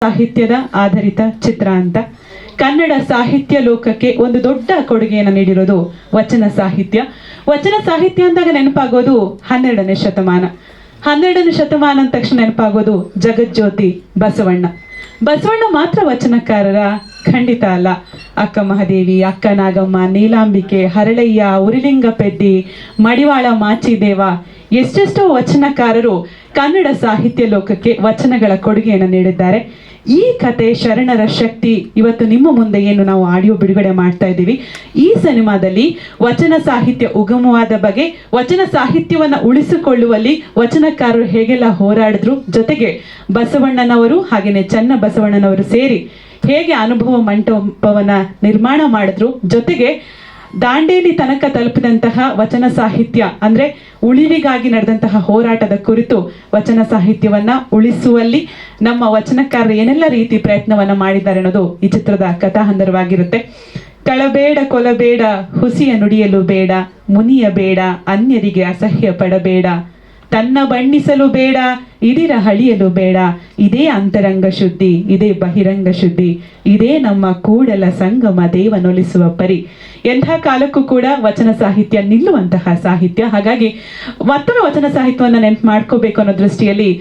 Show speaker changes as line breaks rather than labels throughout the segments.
ಸಾಹಿತ್ಯದ ಆಧಾರಿತ ಚಿತ್ರ ಅಂತ. ಕನ್ನಡ ಸಾಹಿತ್ಯ ಲೋಕಕ್ಕೆ ಒಂದು ದೊಡ್ಡ ಕೊಡುಗೆಯನ್ನು ನೀಡಿರೋದು ವಚನ ಸಾಹಿತ್ಯ. ವಚನ ಸಾಹಿತ್ಯ ಅಂದಾಗ ನೆನಪಾಗೋದು 12ನೇ ಶತಮಾನ. 12ನೇ ಶತಮಾನ ಅಂದ ತಕ್ಷಣ ನೆನಪಾಗೋದು ಜಗಜ್ಯೋತಿ ಬಸವಣ್ಣ. ಬಸವಣ್ಣ ಮಾತ್ರ ವಚನಕಾರರ? ಖಂಡಿತ ಅಲ್ಲ. ಅಕ್ಕ ಮಹಾದೇವಿ, ಅಕ್ಕ ನಾಗಮ್ಮ, ನೀಲಾಂಬಿಕೆ, ಹರಳಯ್ಯ, ಉರಿಲಿಂಗ ಪೆದ್ದಿ, ಮಡಿವಾಳ ಮಾಚಿದೇವ, ಎಷ್ಟೆಷ್ಟೋ ವಚನಕಾರರು ಕನ್ನಡ ಸಾಹಿತ್ಯ ಲೋಕಕ್ಕೆ ವಚನಗಳ ಕೊಡುಗೆಯನ್ನು ನೀಡಿದ್ದಾರೆ. ಈ ಕತೆ ಶರಣರ ಶಕ್ತಿ ಇವತ್ತು ನಿಮ್ಮ ಮುಂದೆ ಏನು ನಾವು ಆಡಿಯೋ ಬಿಡುಗಡೆ ಮಾಡ್ತಾ ಇದ್ದೀವಿ. ಈ ಸಿನಿಮಾದಲ್ಲಿ ವಚನ ಸಾಹಿತ್ಯ ಉಗಮವಾದ ಬಗ್ಗೆ, ವಚನ ಸಾಹಿತ್ಯವನ್ನು ಉಳಿಸಿಕೊಳ್ಳುವಲ್ಲಿ ವಚನಕಾರರು ಹೇಗೆಲ್ಲ ಹೋರಾಡಿದ್ರು, ಜೊತೆಗೆ ಬಸವಣ್ಣನವರು ಹಾಗೆಯೇ ಚನ್ನ ಬಸವಣ್ಣನವರು ಸೇರಿ ಹೇಗೆ ಅನುಭವ ಮಂಟಪವನ್ನ ನಿರ್ಮಾಣ ಮಾಡಿದ್ರು, ಜೊತೆಗೆ ದಾಂಡೇಲಿ ತನಕ ತಲುಪಿದಂತಹ ವಚನ ಸಾಹಿತ್ಯ ಅಂದ್ರೆ ಉಳಿವಿಗಾಗಿ ನಡೆದಂತಹ ಹೋರಾಟದ ಕುರಿತು ವಚನ ಸಾಹಿತ್ಯವನ್ನ ಉಳಿಸುವಲ್ಲಿ ನಮ್ಮ ವಚನಕಾರರು ಏನೆಲ್ಲ ರೀತಿ ಪ್ರಯತ್ನವನ್ನ ಮಾಡಿದ್ದಾರೆ ಅನ್ನೋದು ಈ ಚಿತ್ರದ ಕಥಾಹಂದರವಾಗಿರುತ್ತೆ. ಕಳಬೇಡ ಕೊಲಬೇಡ, ಹುಸಿಯ ನುಡಿಯಲು ಬೇಡ, ಮುನಿಯ ಬೇಡ, ಅನ್ಯರಿಗೆ ಅಸಹ್ಯ ಪಡಬೇಡ, ತನ್ನ ಬಣ್ಣಿಸಲು ಬೇಡ, ಇದಿರ ಹಳಿಯಲು ಬೇಡ, ಇದೇ ಅಂತರಂಗ ಶುದ್ಧಿ, ಇದೇ ಬಹಿರಂಗ ಶುದ್ಧಿ, ಇದೇ ನಮ್ಮ ಕೂಡಲ ಸಂಗಮ ದೇವನೊಲಿಸುವ ಪರಿ. ಎಂಥ ಕಾಲಕ್ಕೂ ಕೂಡ ವಚನ ಸಾಹಿತ್ಯ ನಿಲ್ಲುವಂತಹ ಸಾಹಿತ್ಯ. ಹಾಗಾಗಿ ಮತ್ತೊಮ್ಮೆ ವಚನ ಸಾಹಿತ್ಯವನ್ನು ನೆನಪು ಮಾಡ್ಕೋಬೇಕು ಅನ್ನೋ ದೃಷ್ಟಿಯಲ್ಲಿ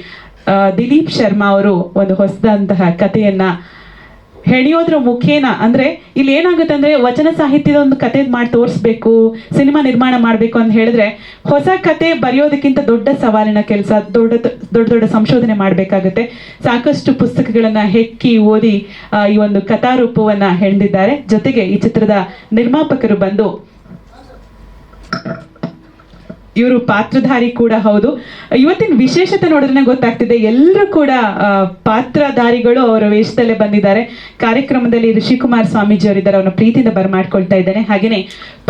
ದಿಲೀಪ್ ಶರ್ಮಾ ಅವರು ಒಂದು ಹೊಸದಂತಹ ಕಥೆಯನ್ನ ಹೆಣಿಯೋದ್ರ ಮುಖೇನ, ಅಂದ್ರೆ ಇಲ್ಲಿ ಏನಾಗುತ್ತೆ ಅಂದ್ರೆ ವಚನ ಸಾಹಿತ್ಯದ ಒಂದು ಕತೆ ಮಾಡಿ ತೋರಿಸ್ಬೇಕು, ಸಿನಿಮಾ ನಿರ್ಮಾಣ ಮಾಡಬೇಕು ಅಂತ ಹೇಳಿದ್ರೆ ಹೊಸ ಕತೆ ಬರೆಯೋದಕ್ಕಿಂತ ದೊಡ್ಡ ಸವಾಲಿನ ಕೆಲಸ, ದೊಡ್ಡ ಸಂಶೋಧನೆ ಮಾಡಬೇಕಾಗುತ್ತೆ. ಸಾಕಷ್ಟು ಪುಸ್ತಕಗಳನ್ನ ಹೆಕ್ಕಿ ಓದಿ ಈ ಒಂದು ಕಥಾರೂಪವನ್ನ ಹೆಣೆದಿದ್ದಾರೆ. ಜೊತೆಗೆ ಈ ಚಿತ್ರದ ನಿರ್ಮಾಪಕರು ಬಂದು ಇವರು ಪಾತ್ರಧಾರಿ ಕೂಡ ಹೌದು. ಇವತ್ತಿನ ವಿಶೇಷತೆ ನೋಡಿದ್ರೆ ಗೊತ್ತಾಗ್ತಿದೆ, ಎಲ್ಲರೂ ಕೂಡ ಪಾತ್ರಧಾರಿಗಳು ಅವರ ವೇಷದಲ್ಲೇ ಬಂದಿದ್ದಾರೆ. ಕಾರ್ಯಕ್ರಮದಲ್ಲಿ ಋಷಿಕುಮಾರ್ ಸ್ವಾಮೀಜಿ ಅವರಿದ್ದಾರೆ, ಅವರನ್ನ ಪ್ರೀತಿಯಿಂದ ಬರಮಾಡ್ಕೊಳ್ತಾ ಇದ್ದೇನೆ. ಹಾಗೇನೆ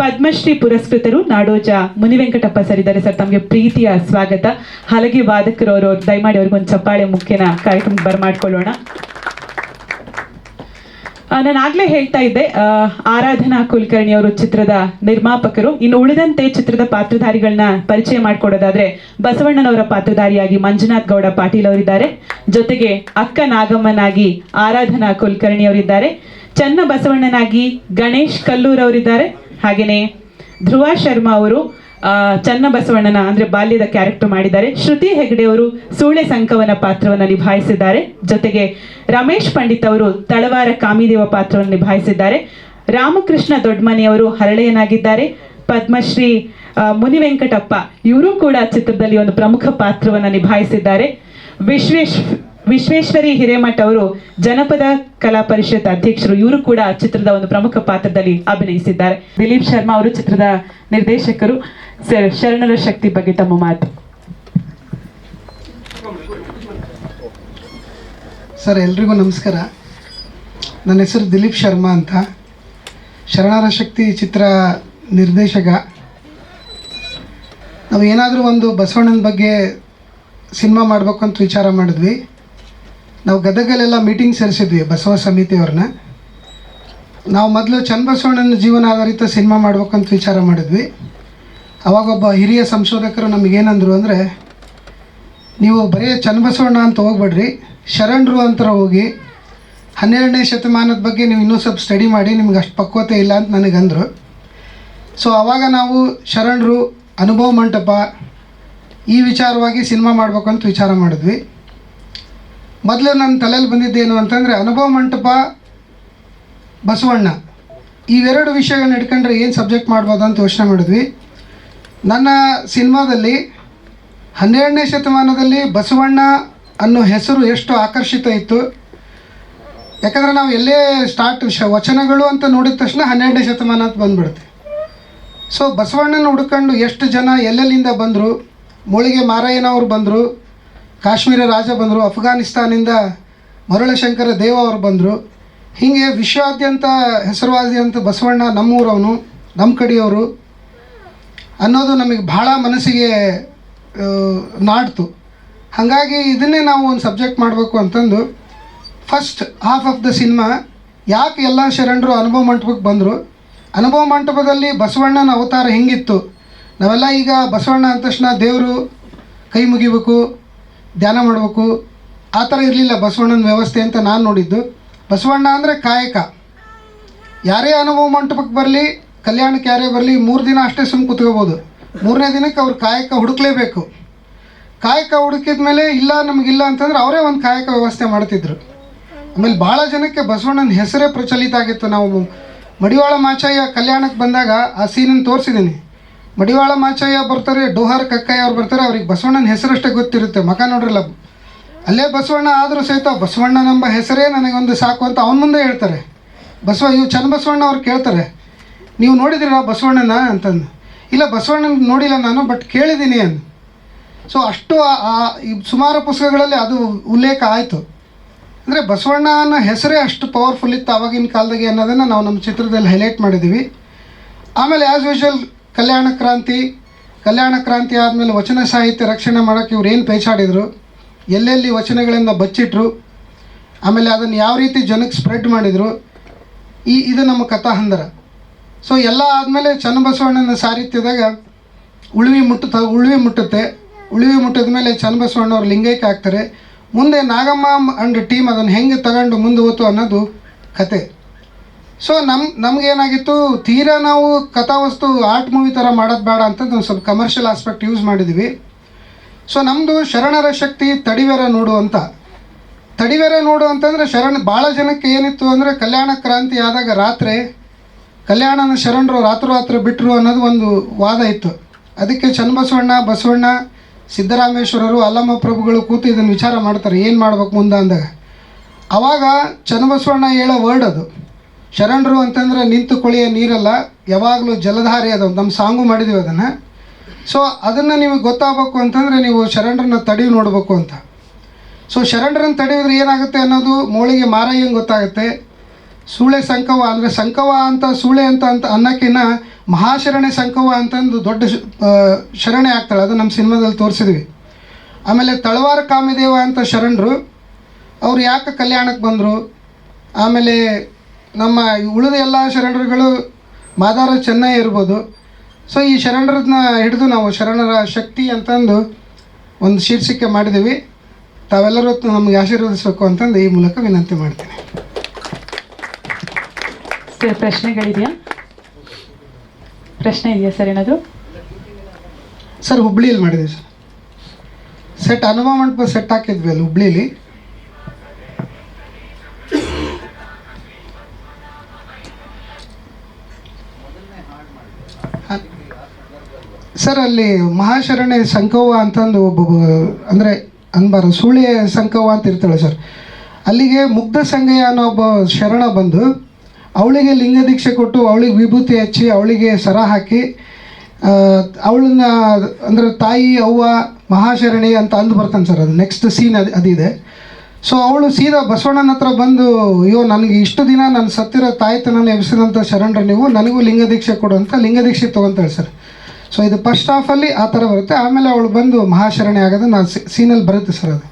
ಪದ್ಮಶ್ರೀ ಪುರಸ್ಕೃತರು ನಾಡೋಜ ಮುನಿವೆಂಕಟಪ್ಪ ಸರ್ ಇದ್ದಾರೆ. ಸರ್, ತಮಗೆ ಪ್ರೀತಿಯ ಸ್ವಾಗತ. ಹಲಗೆ ವಾದಕರು ಅವರು, ದಯಮಾಡಿ ಅವ್ರಿಗೊಂದು ಚಪ್ಪಾಳೆ ಮುಖ್ಯನ ಕಾರ್ಯಕ್ರಮಕ್ಕೆ ಬರಮಾಡ್ಕೊಳ್ಳೋಣ. ನಾನು ಆಗ್ಲೇ ಹೇಳ್ತಾ ಇದ್ದೆ, ಆರಾಧನಾ ಕುಲಕರ್ಣಿ ಅವರು ಚಿತ್ರದ ನಿರ್ಮಾಪಕರು. ಇನ್ನು ಉಳಿದಂತೆ ಚಿತ್ರದ ಪಾತ್ರಧಾರಿಗಳನ್ನ ಪರಿಚಯ ಮಾಡ್ಕೊಡೋದಾದ್ರೆ, ಬಸವಣ್ಣನವರ ಪಾತ್ರಧಾರಿಯಾಗಿ ಮಂಜುನಾಥ್ ಗೌಡ ಪಾಟೀಲ್ ಅವರಿದ್ದಾರೆ. ಜೊತೆಗೆ ಅಕ್ಕ ನಾಗಮ್ಮನಾಗಿ ಆರಾಧನಾ ಕುಲಕರ್ಣಿ ಅವರಿದ್ದಾರೆ. ಚನ್ನ ಬಸವಣ್ಣನಾಗಿ ಗಣೇಶ್ ಕಲ್ಲೂರ್ ಅವರಿದ್ದಾರೆ. ಹಾಗೇನೆ ಧ್ರುವ ಶರ್ಮಾ ಅವರು ಚನ್ನ ಬಸವಣ್ಣನ ಅಂದ್ರೆ ಬಾಲ್ಯದ ಕ್ಯಾರೆಕ್ಟರ್ ಮಾಡಿದ್ದಾರೆ. ಶ್ರುತಿ ಹೆಗ್ಡೆ ಅವರು ಸೂಳೆ ಸಂಕವನ ಪಾತ್ರವನ್ನು ನಿಭಾಯಿಸಿದ್ದಾರೆ. ಜೊತೆಗೆ ರಮೇಶ್ ಪಂಡಿತ್ ಅವರು ತಳವಾರ ಕಾಮಿದೇವ ಪಾತ್ರವನ್ನು ನಿಭಾಯಿಸಿದ್ದಾರೆ. ರಾಮಕೃಷ್ಣ ದೊಡ್ಡಮನಿ ಅವರು ಹರಳೆಯನಾಗಿದ್ದಾರೆ. ಪದ್ಮಶ್ರೀ ಮುನಿವೆಂಕಟಪ್ಪ ಇವರು ಕೂಡ ಚಿತ್ರದಲ್ಲಿ ಒಂದು ಪ್ರಮುಖ ಪಾತ್ರವನ್ನು ನಿಭಾಯಿಸಿದ್ದಾರೆ. ವಿಶ್ವೇಶ್ವರಿ ಹಿರೇಮಠ್ ಅವರು ಜನಪದ ಕಲಾ ಪರಿಷತ್ ಅಧ್ಯಕ್ಷರು, ಇವರು ಕೂಡ ಚಿತ್ರದ ಒಂದು ಪ್ರಮುಖ ಪಾತ್ರದಲ್ಲಿ ಅಭಿನಯಿಸಿದ್ದಾರೆ. ದಿಲೀಪ್ ಶರ್ಮಾ ಅವರು ಚಿತ್ರದ ನಿರ್ದೇಶಕರು. ಸರ್, ಶರಣರ ಶಕ್ತಿ ಬಗ್ಗೆ ತಮ್ಮ ಮಾತು.
ಸರ್, ಎಲ್ರಿಗೂ ನಮಸ್ಕಾರ. ನನ್ನ ಹೆಸರು ದಿಲೀಪ್ ಶರ್ಮಾ ಅಂತ, ಶರಣರ ಶಕ್ತಿ ಚಿತ್ರ ನಿರ್ದೇಶಕ. ನಾವು ಏನಾದರೂ ಒಂದು ಬಸವಣ್ಣನ ಬಗ್ಗೆ ಸಿನಿಮಾ ಮಾಡಬೇಕು ಅಂತ ವಿಚಾರ ಮಾಡಿದ್ವಿ. ನಾವು ಗದಗಲ್ಲೆಲ್ಲ ಮೀಟಿಂಗ್ ಸೇರಿಸಿದ್ವಿ ಬಸವ ಸಮಿತಿಯವ್ರನ್ನ. ನಾವು ಮೊದಲು ಚನ್ನಬಸವಣ್ಣನ ಜೀವನ ಆಧಾರಿತ ಸಿನಿಮಾ ಮಾಡ್ಬೇಕಂತ ವಿಚಾರ ಮಾಡಿದ್ವಿ. ಅವಾಗೊಬ್ಬ ಹಿರಿಯ ಸಂಶೋಧಕರು ನಮಗೇನಂದ್ರು ಅಂದರೆ, ನೀವು ಬರೀ ಚನ್ನಬಸವಣ್ಣ ಅಂತ ಹೋಗ್ಬೇಡ್ರಿ, ಶರಣರು ಅಂತ ಹೋಗಿ 12ನೇ ಶತಮಾನದ ಬಗ್ಗೆ ನೀವು ಇನ್ನೂ ಸ್ವಲ್ಪ ಸ್ಟಡಿ ಮಾಡಿ, ನಿಮ್ಗೆ ಅಷ್ಟು ಪಕ್ವತೆ ಇಲ್ಲ ಅಂತ ನನಗಂದರು. ಸೊ ಆವಾಗ ನಾವು ಶರಣರು, ಅನುಭವ ಮಂಟಪ ಈ ವಿಚಾರವಾಗಿ ಸಿನಿಮಾ ಮಾಡ್ಬೇಕಂತ ವಿಚಾರ ಮಾಡಿದ್ವಿ. ಮೊದಲು ನನ್ನ ತಲೆಯಲ್ಲಿ ಬಂದಿದ್ದೇನು ಅಂತಂದರೆ, ಅನುಭವ ಮಂಟಪ, ಬಸವಣ್ಣ ಇವೆರಡು ವಿಷಯಗಳನ್ನ ಇಟ್ಕೊಂಡ್ರೆ ಏನು ಸಬ್ಜೆಕ್ಟ್ ಮಾಡ್ಬೋದು ಅಂತ ಯೋಚನೆ ಮಾಡಿದ್ವಿ. ನನ್ನ ಸಿನಿಮಾದಲ್ಲಿ 12ನೇ ಶತಮಾನದಲ್ಲಿ ಬಸವಣ್ಣ ಅನ್ನೋ ಹೆಸರು ಎಷ್ಟು ಆಕರ್ಷಿತ ಇತ್ತು. ಯಾಕಂದರೆ ನಾವು ಎಲ್ಲೇ ವಚನಗಳು ಅಂತ ನೋಡಿದ ತಕ್ಷಣ 12ನೇ ಶತಮಾನ ಅಂತ ಬಂದ್ಬಿಡುತ್ತೆ. ಸೊ ಬಸವಣ್ಣನ ಹುಡ್ಕೊಂಡು ಎಷ್ಟು ಜನ ಎಲ್ಲೆಲ್ಲಿಂದ ಬಂದರು. ಮೂಳಿಗೆ ಮಾರಯ್ಯನವರು ಬಂದರು, ಕಾಶ್ಮೀರ ರಾಜ ಬಂದರು, ಅಫ್ಘಾನಿಸ್ತಾನಿಂದ ಮರುಳಶಂಕರ ದೇವ ಅವರು ಬಂದರು. ಹೀಗೆ ವಿಶ್ವಾದ್ಯಂತ ಹೆಸರುವಾದಿಯಂತ ಬಸವಣ್ಣ ನಮ್ಮೂರವನು, ನಮ್ಮ ಕಡೆಯವರು ಅನ್ನೋದು ನಮಗೆ ಭಾಳ ಮನಸ್ಸಿಗೆ ನಾಡ್ತು. ಹಾಗಾಗಿ ಇದನ್ನೇ ನಾವು ಒಂದು ಸಬ್ಜೆಕ್ಟ್ ಮಾಡಬೇಕು ಅಂತಂದು first half of the cinema ಯಾಕೆ ಎಲ್ಲ ಶರಣರು ಅನುಭವ ಮಂಟಪಕ್ಕೆ ಬಂದರು, ಅನುಭವ ಮಂಟಪದಲ್ಲಿ ಬಸವಣ್ಣನ ಅವತಾರ ಹೆಂಗಿತ್ತು. ನಾವೆಲ್ಲ ಈಗ ಬಸವಣ್ಣ ಅಂದ ತಕ್ಷಣ ದೇವರು ಕೈ ಮುಗಿಬೇಕು, ಧ್ಯಾನ ಮಾಡಬೇಕು, ಆ ಥರ ಇರಲಿಲ್ಲ ಬಸವಣ್ಣನ ವ್ಯವಸ್ಥೆ ಅಂತ ನಾನು ನೋಡಿದ್ದು. ಬಸವಣ್ಣ ಅಂದರೆ ಕಾಯಕ. ಯಾರೇ ಅನುಭವ ಮಂಟಪಕ್ಕೆ ಬರಲಿ, ಕಲ್ಯಾಣಕ್ಕೆ ಯಾರೇ ಬರಲಿ, 3 ದಿನ ಅಷ್ಟೇ ಸುಮ್ಮನೆ ಕೂತ್ಕೋಬೋದು. 3ನೇ ದಿನಕ್ಕೆ ಅವ್ರು ಕಾಯಕ ಹುಡುಕ್ಲೇಬೇಕು. ಕಾಯಕ ಹುಡುಕಿದ ಮೇಲೆ ಇಲ್ಲ ನಮಗಿಲ್ಲ ಅಂತಂದ್ರೆ ಅವರೇ ಒಂದು ಕಾಯಕ ವ್ಯವಸ್ಥೆ ಮಾಡ್ತಿದ್ರು. ಆಮೇಲೆ ಭಾಳ ಜನಕ್ಕೆ ಬಸವಣ್ಣನ ಹೆಸರೇ ಪ್ರಚಲಿತ ಆಗಿತ್ತು. ನಾವು ಮಡಿವಾಳ ಮಾಚಯ್ಯ ಕಲ್ಯಾಣಕ್ಕೆ ಬಂದಾಗ ಆ ಸೀನನ್ನು ತೋರಿಸಿದ್ದೀನಿ. ಮಡಿವಾಳ ಮಾಚಯ್ಯ ಬರ್ತಾರೆ, ಡೋಹರ್ ಕಕ್ಕಯ್ಯ ಅವ್ರು ಬರ್ತಾರೆ, ಅವ್ರಿಗೆ ಬಸವಣ್ಣನ ಹೆಸರಷ್ಟೇ ಗೊತ್ತಿರುತ್ತೆ, ಮಕ ನೋಡ್ರಲ್ಲ. ಅಲ್ಲೇ ಬಸವಣ್ಣ ಆದರೂ ಸಹಿತ ಬಸವಣ್ಣನೆಂಬ ಹೆಸರೇ ನನಗೊಂದು ಸಾಕು ಅಂತ ಅವನ ಮುಂದೆ ಹೇಳ್ತಾರೆ. ಇವು ಚನ್ನಬಸವಣ್ಣ ಅವ್ರು ಕೇಳ್ತಾರೆ, ನೀವು ನೋಡಿದಿರಾ ಬಸವಣ್ಣನ ಅಂತಂದು. ಇಲ್ಲ ಬಸವಣ್ಣನ ನೋಡಿಲ್ಲ ನಾನು, ಬಟ್ ಕೇಳಿದ್ದೀನಿ ಅಂದು. ಸೊ ಅಷ್ಟು ಸುಮಾರು ಪುಸ್ತಕಗಳಲ್ಲಿ ಅದು ಉಲ್ಲೇಖ ಆಯಿತು. ಅಂದರೆ ಬಸವಣ್ಣನ ಹೆಸರೇ ಅಷ್ಟು ಪವರ್ಫುಲ್ ಇತ್ತು ಆವಾಗಿನ ಕಾಲದಾಗೆ ಅನ್ನೋದನ್ನು ನಾವು ನಮ್ಮ ಚಿತ್ರದಲ್ಲಿ ಹೈಲೈಟ್ ಮಾಡಿದ್ದೀವಿ. ಆಮೇಲೆ ಆ್ಯಸ್ ಯೂಶುವಲ್ ಕಲ್ಯಾಣ ಕ್ರಾಂತಿ ಆದಮೇಲೆ ವಚನ ಸಾಹಿತ್ಯ ರಕ್ಷಣೆ ಮಾಡೋಕ್ಕೆ ಇವ್ರು ಏನು ಪೇಚಾಡಿದರು, ಎಲ್ಲೆಲ್ಲಿ ವಚನಗಳಿಂದ ಬಚ್ಚಿಟ್ರು, ಆಮೇಲೆ ಅದನ್ನು ಯಾವ ರೀತಿ ಜನಕ್ಕೆ ಸ್ಪ್ರೆಡ್ ಮಾಡಿದರು, ಇದು ನಮ್ಮ ಕಥಾಹಂದರ. ಸೊ ಎಲ್ಲ ಆದಮೇಲೆ ಚನ್ನಬಸವಣ್ಣನ ಸಾಹಿತ್ಯದಾಗ ಉಳಿವಿ ಮುಟ್ಟುತ್ತೆ. ಉಳಿವಿ ಮುಟ್ಟಿದ ಮೇಲೆ ಚನ್ನಬಸವಣ್ಣವ್ರು ಲಿಂಗೈಕ್ಯ ಆಗ್ತಾರೆ. ಮುಂದೆ ನಾಗಮ್ಮ ಅಂಡ್ ಟೀಮ್ ಅದನ್ನು ಹೆಂಗೆ ತಗೊಂಡು ಮುಂದೆ ಹೋತು ಅನ್ನೋದು ಕತೆ. ಸೊ ನಮಗೇನಾಗಿತ್ತು, ತೀರಾ ನಾವು ಕಥಾವಸ್ತು ಆರ್ಟ್ ಮೂವಿ ಥರ ಮಾಡೋದು ಬೇಡ ಅಂತ ಒಂದು ಸ್ವಲ್ಪ ಕಮರ್ಷಿಯಲ್ ಆಸ್ಪೆಕ್ಟ್ ಯೂಸ್ ಮಾಡಿದ್ವಿ. ಸೊ ನಮ್ಮದು ಶರಣರ ಶಕ್ತಿ ತಡಿವೆರ ನೋಡು ಅಂತ. ತಡಿವೆರ ನೋಡು ಅಂತಂದರೆ ಭಾಳ ಜನಕ್ಕೆ ಏನಿತ್ತು ಅಂದರೆ ಕಲ್ಯಾಣ ಕ್ರಾಂತಿ ಆದಾಗ ಕಲ್ಯಾಣನ ಶರಣರು ರಾತ್ರಿ ಬಿಟ್ಟರು ಅನ್ನೋದು ಒಂದು ವಾದ ಇತ್ತು. ಅದಕ್ಕೆ ಬಸವಣ್ಣ ಸಿದ್ದರಾಮೇಶ್ವರರು ಅಲ್ಲಮ್ಮ ಪ್ರಭುಗಳು ಕೂತು ಇದನ್ನು ವಿಚಾರ ಮಾಡ್ತಾರೆ, ಏನು ಮಾಡ್ಬೇಕು ಮುಂದೆ ಅಂದಾಗ. ಆವಾಗ ಚನ್ನಬಸವಣ್ಣ ಹೇಳೋ ವರ್ಡ್ ಅದು, ಶರಣರು ಅಂತಂದರೆ ನಿಂತು ಕೊಳೆಯ ನೀರಲ್ಲ, ಯಾವಾಗಲೂ ಜಲಧಾರೆ ಅದು. ನಮ್ಮ ಸಾಂಗು ಮಾಡಿದ್ದೀವಿ ಅದನ್ನು. ಸೊ ಅದನ್ನು ನಿಮಗೆ ಗೊತ್ತಾಗಬೇಕು ಅಂತಂದರೆ ನೀವು ಶರಣರನ್ನ ತಡೆಯು ನೋಡಬೇಕು ಅಂತ. ಸೊ ಶರಣರನ್ನು ತಡೆಯೋದ್ರೆ ಏನಾಗುತ್ತೆ ಅನ್ನೋದು ಮೋಳಿಗೆ ಮಾರಯ್ಯಂಗೆ ಗೊತ್ತಾಗುತ್ತೆ. ಸೂಳೆ ಸಂಕವ ಅಂದರೆ ಸಂಕವ ಅಂತ ಸೂಳೆ ಅಂತ ಅನ್ನೋಕ್ಕಿಂತ ಮಹಾಶರಣೆ ಸಂಕವ ಅಂತಂದು ದೊಡ್ಡ ಶರಣೆ ಆಗ್ತಾಳೆ. ಅದು ನಮ್ಮ ಸಿನಿಮಾದಲ್ಲಿ ತೋರಿಸಿದ್ವಿ. ಆಮೇಲೆ ತಳವಾರ ಕಾಮಿದೇವ ಅಂತ ಶರಣರು, ಅವ್ರು ಯಾಕೆ ಕಲ್ಯಾಣಕ್ಕೆ ಬಂದರು. ಆಮೇಲೆ ನಮ್ಮ ಉಳಿದ ಎಲ್ಲ ಶರಣರುಗಳು ಮಾದಾರ ಚೆನ್ನೈ ಇರ್ಬೋದು. ಸೊ ಈ ಶರಣರನ್ನ ಹಿಡಿದು ನಾವು ಶರಣರ ಶಕ್ತಿ ಅಂತಂದು ಒಂದು ಶೀರ್ಷಿಕೆ ಮಾಡಿದ್ದೀವಿ. ತಾವೆಲ್ಲರೂ ನಮಗೆ ಆಶೀರ್ವದಿಸಬೇಕು ಅಂತಂದು ಈ ಮೂಲಕ ವಿನಂತಿ ಮಾಡ್ತೀನಿ.
ಸರ್ ಪ್ರಶ್ನೆಗಳಿದೆಯಾ? ಪ್ರಶ್ನೆ ಇದೆಯಾ ಸರ್ ಏನಾದರೂ?
ಸರ್ ಹುಬ್ಳಿಯಲ್ಲಿ ಮಾಡಿದ್ದೀವಿ ಸರ್. ಸೆಟ್ ಅನುಭವ ಮಂಟಪ ಸೆಟ್ ಹಾಕಿದ್ವಿ ಅಲ್ಲಿ ಹುಬ್ಳೀಲಿ. ಸರ್ ಅಲ್ಲಿ ಮಹಾಶರಣೆ ಸಂಕವ್ವ ಅಂತಂದು ಒಬ್ಬ ಅಂದರೆ ಅನ್ಬಾರ್ದು ಸೂಳೆ ಸಂಕವ್ವ ಅಂತ ಇರ್ತಾಳೆ ಸರ್. ಅಲ್ಲಿಗೆ ಮುಗ್ಧ ಸಂಗಯ್ಯ ಅನ್ನೋ ಒಬ್ಬ ಶರಣ ಬಂದು ಅವಳಿಗೆ ಲಿಂಗ ದೀಕ್ಷೆ ಕೊಟ್ಟು ಅವಳಿಗೆ ವಿಭೂತಿ ಹಚ್ಚಿ ಅವಳಿಗೆ ಸರ ಹಾಕಿ ಅವಳನ್ನ ಅಂದರೆ ತಾಯಿ ಅವ್ವ ಮಹಾಶರಣಿ ಅಂತ ಅಂದು ಬರ್ತಾನೆ ಸರ್. ಅದು ನೆಕ್ಸ್ಟ್ ಸೀನ್ ಅದಿದೆ. ಸೊ ಅವಳು ಸೀದಾ ಬಸವಣ್ಣನ ಹತ್ರ ಬಂದು, ಅಯ್ಯೋ ನನಗೆ ಇಷ್ಟು ದಿನ ನಾನು ಸತ್ತಿರೋ ತಾಯ್ತನನ್ನು ಎಬ್ಸಿದಂಥ ಶರಣರು ನೀವು, ನನಗೂ ಲಿಂಗ ದೀಕ್ಷೆ ಕೊಡು ಅಂತ ಲಿಂಗ ದೀಕ್ಷೆ ತೊಗೊತಾಳೆ ಸರ್. ಸೊ ಇದು ಫಸ್ಟ್ ಹಾಫಲ್ಲಿ ಆ ಥರ ಬರುತ್ತೆ. ಆಮೇಲೆ ಅವಳು ಬಂದು ಮಹಾಶರಣೆ ಆಗೋದು ನಾನು ಸೀನಲ್ಲಿ ಬರುತ್ತೆ ಸರ್ ಅದು.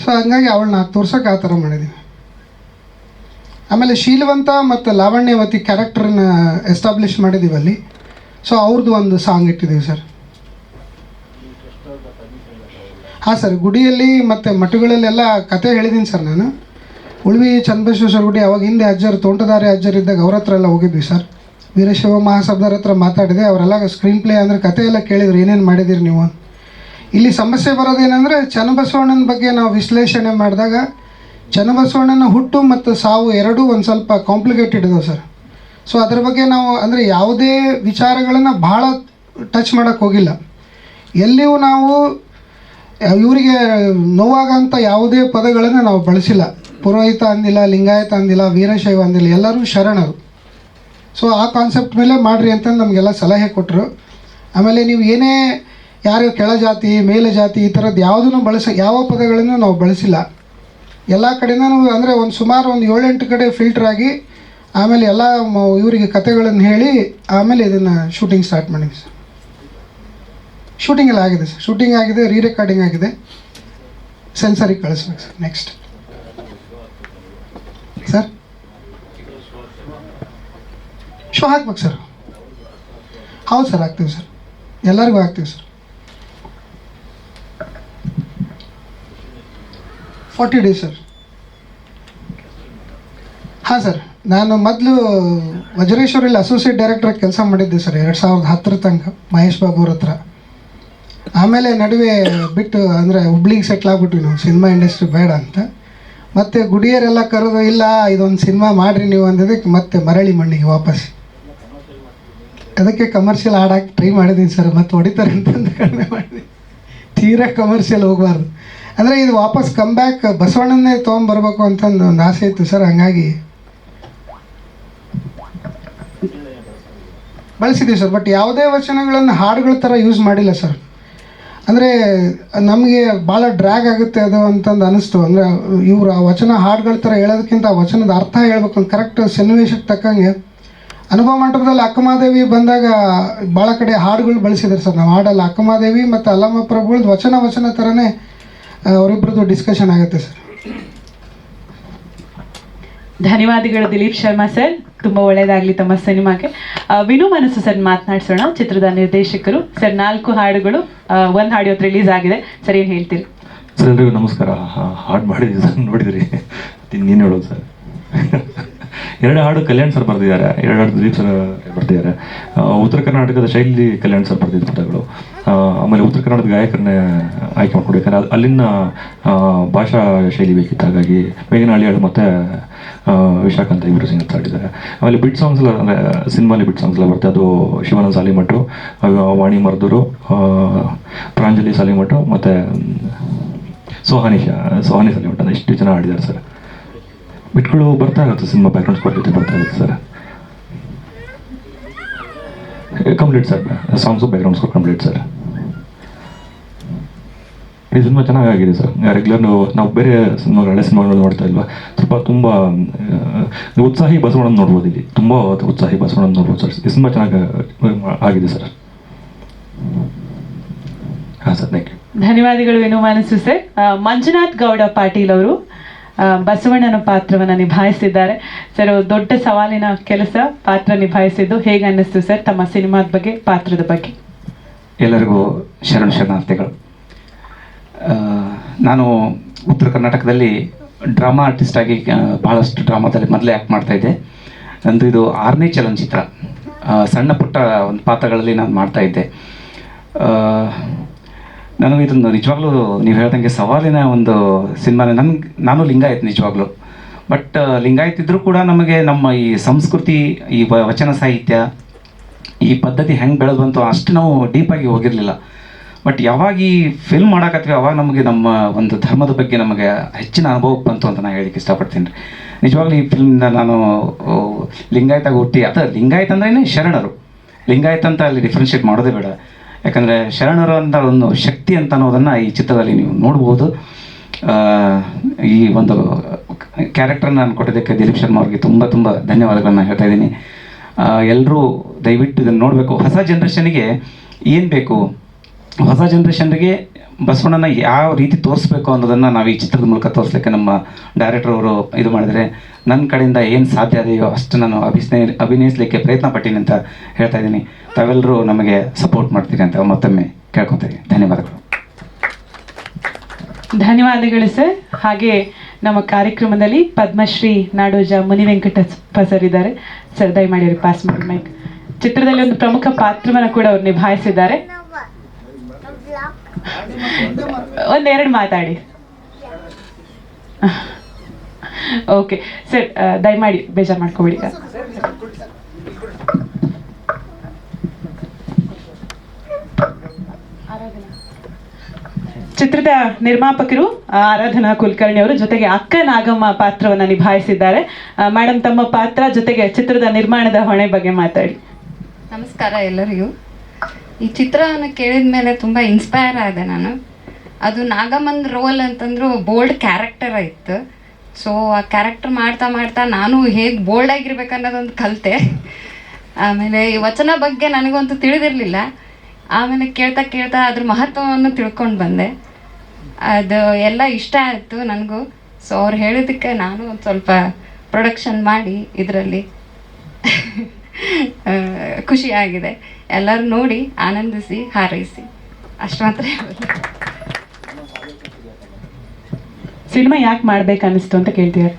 ಸೊ ಹಂಗಾಗಿ ಅವಳನ್ನ ತೋರ್ಸೋಕೆ ಆ ಥರ ಮಾಡಿದ್ದೀವಿ. ಆಮೇಲೆ ಶೀಲವಂತ ಮತ್ತು ಲಾವಣ್ಯವತಿ ಕ್ಯಾರೆಕ್ಟರ್ನ ಎಸ್ಟಾಬ್ಲಿಷ್ ಮಾಡಿದ್ದೀವಿ ಅಲ್ಲಿ. ಸೊ ಅವ್ರದ್ದು ಒಂದು ಸಾಂಗ್ ಇಟ್ಟಿದ್ದೀವಿ ಸರ್. ಹಾಂ ಸರ್, ಗುಡಿಯಲ್ಲಿ ಮತ್ತು ಮಠಗಳಲ್ಲೆಲ್ಲ ಕತೆ ಹೇಳಿದ್ದೀನಿ ಸರ್ ನಾನು. ಉಳ್ವಿ ಚನ್ನಬಸವೇಶ್ವರ ಗುಡಿ ಅವಾಗ ಹಿಂದೆ ತೋಂಟದಾರಿ ಅಜ್ಜರಿದ್ದಾಗ ಅವ್ರ ಹತ್ರ ಎಲ್ಲ ಹೋಗಿದ್ವಿ ಸರ್. ವೀರಶೈವ ಮಹಾಸಭಾರ ಹತ್ರ ಮಾತಾಡಿದೆ. ಅವರೆಲ್ಲ ಸ್ಕ್ರೀನ್ ಪ್ಲೇ ಅಂದರೆ ಕತೆ ಎಲ್ಲ ಕೇಳಿದ್ರು, ಏನೇನು ಮಾಡಿದ್ದೀರಿ ನೀವು. ಇಲ್ಲಿ ಸಮಸ್ಯೆ ಬರೋದೇನೆಂದರೆ ಚನ್ನಬಸವಣ್ಣನ ಬಗ್ಗೆ ನಾವು ವಿಶ್ಲೇಷಣೆ ಮಾಡಿದಾಗ ಚನ್ನಬಸವಣ್ಣನ ಹುಟ್ಟು ಮತ್ತು ಸಾವು ಎರಡೂ ಒಂದು ಸ್ವಲ್ಪ ಕಾಂಪ್ಲಿಕೇಟೆಡ್ ಇದಾವೆ ಸರ್. ಸೊ ಅದ್ರ ಬಗ್ಗೆ ನಾವು ಅಂದರೆ ಯಾವುದೇ ವಿಚಾರಗಳನ್ನು ಭಾಳ ಟಚ್ ಮಾಡೋಕ್ಕೆ ಹೋಗಿಲ್ಲ. ಎಲ್ಲಿಯೂ ನಾವು ಇವರಿಗೆ ನೋವಾಗಂಥ ಯಾವುದೇ ಪದಗಳನ್ನು ನಾವು ಬಳಸಿಲ್ಲ. ಪುರೋಹಿತ ಅಂದಿಲ್ಲ, ಲಿಂಗಾಯತ ಅಂದಿಲ್ಲ, ವೀರಶೈವ ಅಂದಿಲ್ಲ, ಎಲ್ಲರೂ ಶರಣರು. ಸೊ ಆ ಕಾನ್ಸೆಪ್ಟ್ ಮೇಲೆ ಮಾಡಿರಿ ಅಂತಂದು ನಮಗೆಲ್ಲ ಸಲಹೆ ಕೊಟ್ಟರು. ಆಮೇಲೆ ನೀವು ಏನೇ ಯಾರು ಕೆಳಜಾತಿ ಮೇಲು ಜಾತಿ ಈ ಥರದ್ದು ಯಾವುದನ್ನು ಯಾವ ಪದಗಳನ್ನು ನಾವು ಬಳಸಿಲ್ಲ. ಎಲ್ಲ ಕಡೆನೂ ಅಂದರೆ ಸುಮಾರು ಒಂದು 7-8 ಕಡೆ ಫಿಲ್ಟರ್ ಆಗಿ ಆಮೇಲೆ ಎಲ್ಲ ಇವರಿಗೆ ಕತೆಗಳನ್ನು ಹೇಳಿ ಆಮೇಲೆ ಇದನ್ನು ಶೂಟಿಂಗ್ ಸ್ಟಾರ್ಟ್ ಮಾಡಿದ್ವಿ ಸರ್. ಶೂಟಿಂಗ್ ಎಲ್ಲ ಆಗಿದೆ ಸರ್. ಶೂಟಿಂಗ್ ಆಗಿದೆ, ರೀ ರೆಕಾರ್ಡಿಂಗ್ ಆಗಿದೆ, ಸೆನ್ಸರಿಗೆ ಕಳಿಸ್ಬೇಕು ಸರ್. ನೆಕ್ಸ್ಟ್ ಸರ್ ಶೋ ಹಾಕ್ಬೇಕು ಸರ್. ಹೌದು ಸರ್, ಹಾಕ್ತೀವಿ ಸರ್, ಎಲ್ಲರಿಗೂ ಹಾಕ್ತೀವಿ ಸರ್. 40 days sir. ಹಾಂ ಸರ್, ನಾನು ಮೊದಲು ವಜ್ರೇಶ್ವರಲ್ಲಿ ಅಸೋಸಿಯೇಟ್ ಡೈರೆಕ್ಟ್ರಾಗಿ ಕೆಲಸ ಮಾಡಿದ್ದೆ ಸರ್ 2010 ತನಕ ಮಹೇಶ್ ಬಾಬು ಅವ್ರ ಹತ್ರ. ಆಮೇಲೆ ನಡುವೆ ಬಿಟ್ಟು ಅಂದರೆ ಹುಬ್ಳಿಗೆ ಸೆಟ್ಲ್ ಆಗ್ಬಿಟ್ವಿ ನಾವು, ಸಿನಿಮಾ ಇಂಡಸ್ಟ್ರಿ ಬೇಡ ಅಂತ. ಮತ್ತು ಗುಡಿಯರೆಲ್ಲ ಕರೆದು ಇಲ್ಲ ಇದೊಂದು ಸಿನಿಮಾ ಮಾಡಿರಿ ನೀವು ಅಂದಿದ್ದಕ್ಕೆ ಮತ್ತೆ ಮರಳಿ ಮಣ್ಣಿಗೆ ವಾಪಸ್. ಅದಕ್ಕೆ ಕಮರ್ಷಿಯಲ್ ಹಾಡಾಕಿ ಟ್ರೈ ಮಾಡಿದ್ದೀನಿ ಸರ್, ಮತ್ತೆ ಹೊಡಿತಾರೆ ಅಂತಂದು ಕಡಿಮೆ ಮಾಡಿದೆ. ತೀರಾ ಕಮರ್ಷಿಯಲ್ ಹೋಗಬಾರ್ದು ಅಂದರೆ ಇದು ವಾಪಸ್ ಕಮ್ ಬ್ಯಾಕ್ ಬಸವಣ್ಣನ್ನೇ ತೊಗೊಂಬರ್ಬೇಕು ಅಂತಂದು ಒಂದು ಆಸೆ ಇತ್ತು ಸರ್. ಹಂಗಾಗಿ ಬಳಸಿದ್ದೀವಿ ಸರ್. ಬಟ್ ಯಾವುದೇ ವಚನಗಳನ್ನು ಹಾಡುಗಳ ಥರ ಯೂಸ್ ಮಾಡಿಲ್ಲ ಸರ್. ಅಂದರೆ ನಮಗೆ ಭಾಳ ಡ್ರ್ಯಾಗ್ ಆಗುತ್ತೆ ಅದು ಅಂತಂದು ಅನ್ನಿಸ್ತು. ಅಂದರೆ ಇವರು ಆ ವಚನ ಹಾಡುಗಳ ಥರ ಹೇಳೋದಕ್ಕಿಂತ ಆ ವಚನದ ಅರ್ಥ ಹೇಳ್ಬೇಕು, ಕರೆಕ್ಟ್ ಸನ್ನಿವೇಶಕ್ಕೆ ತಕ್ಕಂಗೆ. ಅನುಭವ ಮಂಟಪದಲ್ಲಿ ಅಕ್ಕಮಹಾದೇವಿ ಬಂದಾಗ ಭಾಳ ಕಡೆ ಹಾಡುಗಳು ಬಳಸಿದ್ದಾರೆ ಸರ್. ನಾವು ಹಾಡಲ್ಲ, ಅಕ್ಕಮಹಾದೇವಿ ಮತ್ತು ಅಲ್ಲಮ್ಮ ಪ್ರಭುಗಳದ್ದು ವಚನ ಥರನೇ ಅವರಿಬ್ಬರದ್ದು ಡಿಸ್ಕಷನ್ ಆಗುತ್ತೆ ಸರ್.
ಧನ್ಯವಾದಗಳು ದಿಲೀಪ್ ಶರ್ಮಾ ಸರ್, ತುಂಬ ಒಳ್ಳೆಯದಾಗಲಿ ತಮ್ಮ ಸಿನಿಮಾಗೆ. ವಿನು ಮನಸ್ಸು ಸರ್ ಮಾತನಾಡಿಸೋಣ, ಚಿತ್ರದ ನಿರ್ದೇಶಕರು ಸರ್. 4 ಹಾಡುಗಳು, 1 ಹಾಡು ಇವತ್ತು ರಿಲೀಸ್ ಆಗಿದೆ ಸರ್, ಏನು ಹೇಳ್ತೀರಿ?
ಸರ್ ಎಲ್ರಿಗೂ ನಮಸ್ಕಾರ. ಹಾಡು ಮಾಡಿದ್ದೀವಿ ಸರ್, ನೋಡಿದ್ರಿ? ನೀನು ಹೇಳೋದು ಸರ್. 2 ಹಾಡು ಕಲ್ಯಾಣ್ ಸರ್ ಬರೆದಿದ್ದಾರೆ, 2 ಹಾಡು ದಿಲೀಪ್ ಸರ್ ಬರ್ತಿದ್ದಾರೆ. ಉತ್ತರ ಕರ್ನಾಟಕದ ಶೈಲಿ ಕಲ್ಯಾಣ್ ಸರ್ ಬರೆದಿದ್ದ ಪುಟಗಳು. ಆಮೇಲೆ ಉತ್ತರ ಕನ್ನಡದ ಗಾಯಕರನ್ನೇ ಆಯ್ಕೆ ಮಾಡ್ಕೊಂಡು, ಯಾಕಂದರೆ ಅಲ್ಲಿನ ಭಾಷಾ ಶೈಲಿ ಬೇಕಿತ್ತು. ಹಾಗಾಗಿ ಮೇಘನಹಳ್ಳಿ ಹಾಡು ಮತ್ತು ವಿಶಾಖ ಅಂತ ಇಬ್ಬರು ಸಿಂಗರ್ಸ್ ಆಡಿದ್ದಾರೆ. ಆಮೇಲೆ ಬಿಟ್ ಸಾಂಗ್ಸ್ ಎಲ್ಲ, ಅಂದರೆ ಸಿನಿಮಾಲಿ ಬಿಟ್ ಸಾಂಗ್ಸ್ ಎಲ್ಲ ಬರುತ್ತೆ. ಅದು ಶಿವಾನಂದ ಸಾಲಿಮಠು, ವಾಣಿ ಮರ್ದೂರು, ಪ್ರಾಂಜಲಿ ಸಾಲಿಮಠು ಮತ್ತು ಸೋಹಾನಿ ಸಾಲಿಮಠ ಅಂತ ಇಷ್ಟು ಜನ ಆಡಿದ್ದಾರೆ ಸರ್. ಬಿಟ್ಗಳು ಬರ್ತಾ ಇರುತ್ತೆ, ಸಿನಿಮಾ ಬ್ಯಾಕ್ಗ್ರೌಂಡ್ ಸ್ಕೋರ್ ಜೊತೆ ಬರ್ತಾ ಇರುತ್ತೆ sir. Complete sir, songs background score complete sir. ಈ ಸಿನಿಮಾ ಚೆನ್ನಾಗಾಗಿದೆ ಸರ್. ರೆಗ್ಯುಲರ್ ನಾವು ಬೇರೆ ಸಿನಿಮಾಗಳು, ಹಳೆ ಸಿನಿಮಾಗಳು ನೋಡ್ತಾ ಇಲ್ವಾ, ತುಂಬ ಉತ್ಸಾಹಿ ಬಸವಣ್ಣನ ನೋಡ್ಬೋದು ಇಲ್ಲಿ. ತುಂಬ ಉತ್ಸಾಹಿ ಬಸವಣ್ಣನ ನೋಡ್ಬೋದು ಸರ್. ಈ ಸಿನಿಮಾ ಚೆನ್ನಾಗಿ ಆಗಿದೆ ಸರ್. ಹಾಂ ಸರ್, ಥ್ಯಾಂಕ್ ಯು.
ಧನ್ಯವಾದಗಳು ವಿನು ಮನಸ್ಸು ಸರ್. ಮಂಜುನಾಥ್ ಗೌಡ ಪಾಟೀಲ್ ಅವರು ಬಸವಣ್ಣನ ಪಾತ್ರವನ್ನು ನಿಭಾಯಿಸಿದ್ದಾರೆ ಸರ್. ದೊಡ್ಡ ಸವಾಲಿನ ಕೆಲಸ, ಪಾತ್ರ ನಿಭಾಯಿಸಿದ್ದು ಹೇಗೆ ಅನ್ನಿಸ್ತು ಸರ್ ತಮ್ಮ ಸಿನಿಮಾದ ಬಗ್ಗೆ, ಪಾತ್ರದ ಬಗ್ಗೆ?
ಎಲ್ಲರಿಗೂ ಶರಣಾರ್ಥಿಗಳು. ನಾನು ಉತ್ತರ ಕರ್ನಾಟಕದಲ್ಲಿ ಡ್ರಾಮಾ ಆರ್ಟಿಸ್ಟಾಗಿ ಭಾಳಷ್ಟು ಡ್ರಾಮಾದಲ್ಲಿ ಮೊದಲೇ ಆ್ಯಕ್ಟ್ ಮಾಡ್ತಾಯಿದ್ದೆ. ನಂದು ಇದು 6ನೇ ಚಲನಚಿತ್ರ. ಸಣ್ಣ ಪುಟ್ಟ ಒಂದು ಪಾತ್ರಗಳಲ್ಲಿ ನಾನು ಮಾಡ್ತಾಯಿದ್ದೆ. ನನಗೆ ಇದನ್ನು ನಿಜವಾಗ್ಲೂ ನೀವು ಹೇಳ್ದಂಗೆ ಸವಾಲಿನ ಒಂದು ಸಿನಿಮಾ. ನಾನು ಲಿಂಗಾಯತ್ ನಿಜವಾಗ್ಲೂ. ಬಟ್ ಲಿಂಗಾಯತ್ ಇದ್ದರೂ ಕೂಡ ನಮಗೆ ನಮ್ಮ ಈ ಸಂಸ್ಕೃತಿ, ಈ ವಚನ ಸಾಹಿತ್ಯ, ಈ ಪದ್ಧತಿ ಹೆಂಗೆ ಬೆಳೆದು ಬಂತು ಅಷ್ಟು ನಾವು ಡೀಪಾಗಿ ಹೋಗಿರಲಿಲ್ಲ. ಬಟ್ ಯಾವಾಗ ಈ ಫಿಲ್ಮ್ ಮಾಡೋಕತ್ತೀವಿ ಅವಾಗ ನಮಗೆ ನಮ್ಮ ಒಂದು ಧರ್ಮದ ಬಗ್ಗೆ ನಮಗೆ ಹೆಚ್ಚಿನ ಅನುಭವಕ್ಕೆ ಬಂತು ಅಂತ ನಾನು ಹೇಳಲಿಕ್ಕೆ ಇಷ್ಟಪಡ್ತೀನಿ ರೀ. ನಿಜವಾಗ್ಲೂ ಈ ಫಿಲ್ಮಿಂದ ನಾನು ಲಿಂಗಾಯತಾಗಿ ಹುಟ್ಟಿ, ಲಿಂಗಾಯತ್ ಅಂದ್ರೇ ಶರಣರು. ಲಿಂಗಾಯತ್ ಅಂತ ಅಲ್ಲಿ ಡಿಫ್ರೆನ್ಷಿಯೇಟ್ ಮಾಡೋದೇ ಬೇಡ. ಯಾಕಂದರೆ ಶರಣರು ಅಂತ ಒಂದು ಶಕ್ತಿ ಅಂತ ಅನ್ನೋದನ್ನು ಈ ಚಿತ್ರದಲ್ಲಿ ನೀವು ನೋಡ್ಬೋದು. ಈ ಒಂದು ಕ್ಯಾರೆಕ್ಟರ್ನ ನಾನು ಕೊಟ್ಟಿದ್ದಕ್ಕೆ ದಿಲೀಪ್ ಶರ್ಮಾ ಅವ್ರಿಗೆ ತುಂಬ ಧನ್ಯವಾದಗಳನ್ನ ಹೇಳ್ತಾ ಇದ್ದೀನಿ. ಎಲ್ಲರೂ ದಯವಿಟ್ಟು ಇದನ್ನು ನೋಡಬೇಕು. ಹೊಸ ಜನ್ರೇಷನ್ಗೆ ಏನು ಬೇಕು, ಹೊಸ ಜನ್ರೇಷನ್ಗೆ ಬಸವಣ್ಣನ ಯಾವ ರೀತಿ ತೋರಿಸ್ಬೇಕು ಅನ್ನೋದನ್ನು ನಾವು ಈ ಚಿತ್ರದ ಮೂಲಕ ತೋರಿಸ್ಲಿಕ್ಕೆ ನಮ್ಮ ಡೈರೆಕ್ಟರ್ ಅವರು ಇದು ಮಾಡಿದರೆ, ನನ್ನ ಕಡೆಯಿಂದ ಏನು ಸಾಧ್ಯ ಅದೆಯೋ ಅಷ್ಟು ನಾನು ಅಭಿನಯಿಸಲಿಕ್ಕೆ ಪ್ರಯತ್ನ ಪಟ್ಟೀನಿ ಅಂತ ಹೇಳ್ತಾ ಇದ್ದೀನಿ. ತಾವೆಲ್ಲರೂ ನಮಗೆ ಸಪೋರ್ಟ್ ಮಾಡ್ತೀರಿ ಅಂತ ಮತ್ತೊಮ್ಮೆ ಕೇಳ್ಕೊತೀನಿ. ಧನ್ಯವಾದಗಳು.
ಧನ್ಯವಾದಗಳು ಸರ್. ಹಾಗೆ ನಮ್ಮ ಕಾರ್ಯಕ್ರಮದಲ್ಲಿ ಪದ್ಮಶ್ರೀ ನಾಡೋಜ ಮುನಿ ವೆಂಕಟಪ್ಪ ಸರ್ ಇದ್ದಾರೆ ಸರ್, ದಯಮಾಡಿ ಅವ್ರಿಗೆ ಪಾಸ್ ಮಾಡಿ ಮೈಕ್. ಚಿತ್ರದಲ್ಲಿ ಒಂದು ಪ್ರಮುಖ ಪಾತ್ರವನ್ನು ಕೂಡ ಅವ್ರು ನಿಭಾಯಿಸಿದ್ದಾರೆ. ಒಂದೆರಡು ಮಾತಾಡಿ. ಓಕೆ ಸರ್, ದಯಮಾಡಿ ಬೇಜಾರು ಮಾಡ್ಕೋಬೇಡಿ. ಚಿತ್ರದ ನಿರ್ಮಾಪಕರು ಆರಾಧನಾ ಕುಲಕರ್ಣಿ ಅವರು, ಜೊತೆಗೆ ಅಕ್ಕ ನಾಗಮ್ಮ ಪಾತ್ರವನ್ನು ನಿಭಾಯಿಸಿದ್ದಾರೆ. ಮೇಡಮ್, ತಮ್ಮ ಪಾತ್ರ ಜೊತೆಗೆ ಚಿತ್ರದ ನಿರ್ಮಾಣದ ಹೊಣೆ ಬಗ್ಗೆ ಮಾತಾಡಿ.
ನಮಸ್ಕಾರ ಎಲ್ಲರಿಗೂ. ಈ ಚಿತ್ರವನ್ನು ಕೇಳಿದ ಮೇಲೆ ತುಂಬ ಇನ್ಸ್ಪೈರ್ ಆದೆ ನಾನು. ಅದು ನಾಗಮ್ಮನ ರೋಲ್ ಅಂತಂದ್ರು ಬೋಲ್ಡ್ ಕ್ಯಾರೆಕ್ಟರ್ ಇತ್ತು. ಸೊ ಆ ಕ್ಯಾರೆಕ್ಟರ್ ಮಾಡ್ತಾ ನಾನು ಹೇಗೆ ಬೋಲ್ಡ್ ಆಗಿರ್ಬೇಕು ಅನ್ನೋದೊಂದು ಕಲಿತೆ. ಆಮೇಲೆ ಈ ವಚನ ಬಗ್ಗೆ ನನಗಂತೂ ತಿಳಿದಿರಲಿಲ್ಲ. ಆಮೇಲೆ ಕೇಳ್ತಾ ಅದ್ರ ಮಹತ್ವವನ್ನು ತಿಳ್ಕೊಂಡು ಬಂದೆ. ಅದು ಎಲ್ಲ ಇಷ್ಟ ಆಯಿತು ನನಗೂ. ಸೊ ಅವ್ರು ಹೇಳಿದ್ದಕ್ಕೆ ನಾನು ಒಂದು ಸ್ವಲ್ಪ ಪ್ರೊಡಕ್ಷನ್ ಮಾಡಿ ಇದರಲ್ಲಿ ಖುಷಿಯಾಗಿದೆ. ಎಲ್ಲರೂ ನೋಡಿ ಆನಂದಿಸಿ ಹಾರೈಸಿ, ಅಷ್ಟು ಮಾತ್ರ ಹೇಳೋದು.
ಸಿನಿಮಾ ಯಾಕೆ ಮಾಡ್ಬೇಕು ಅನಿಸ್ತು ಅಂತ ಕೇಳ್ತಿದ್ದಾರೆ.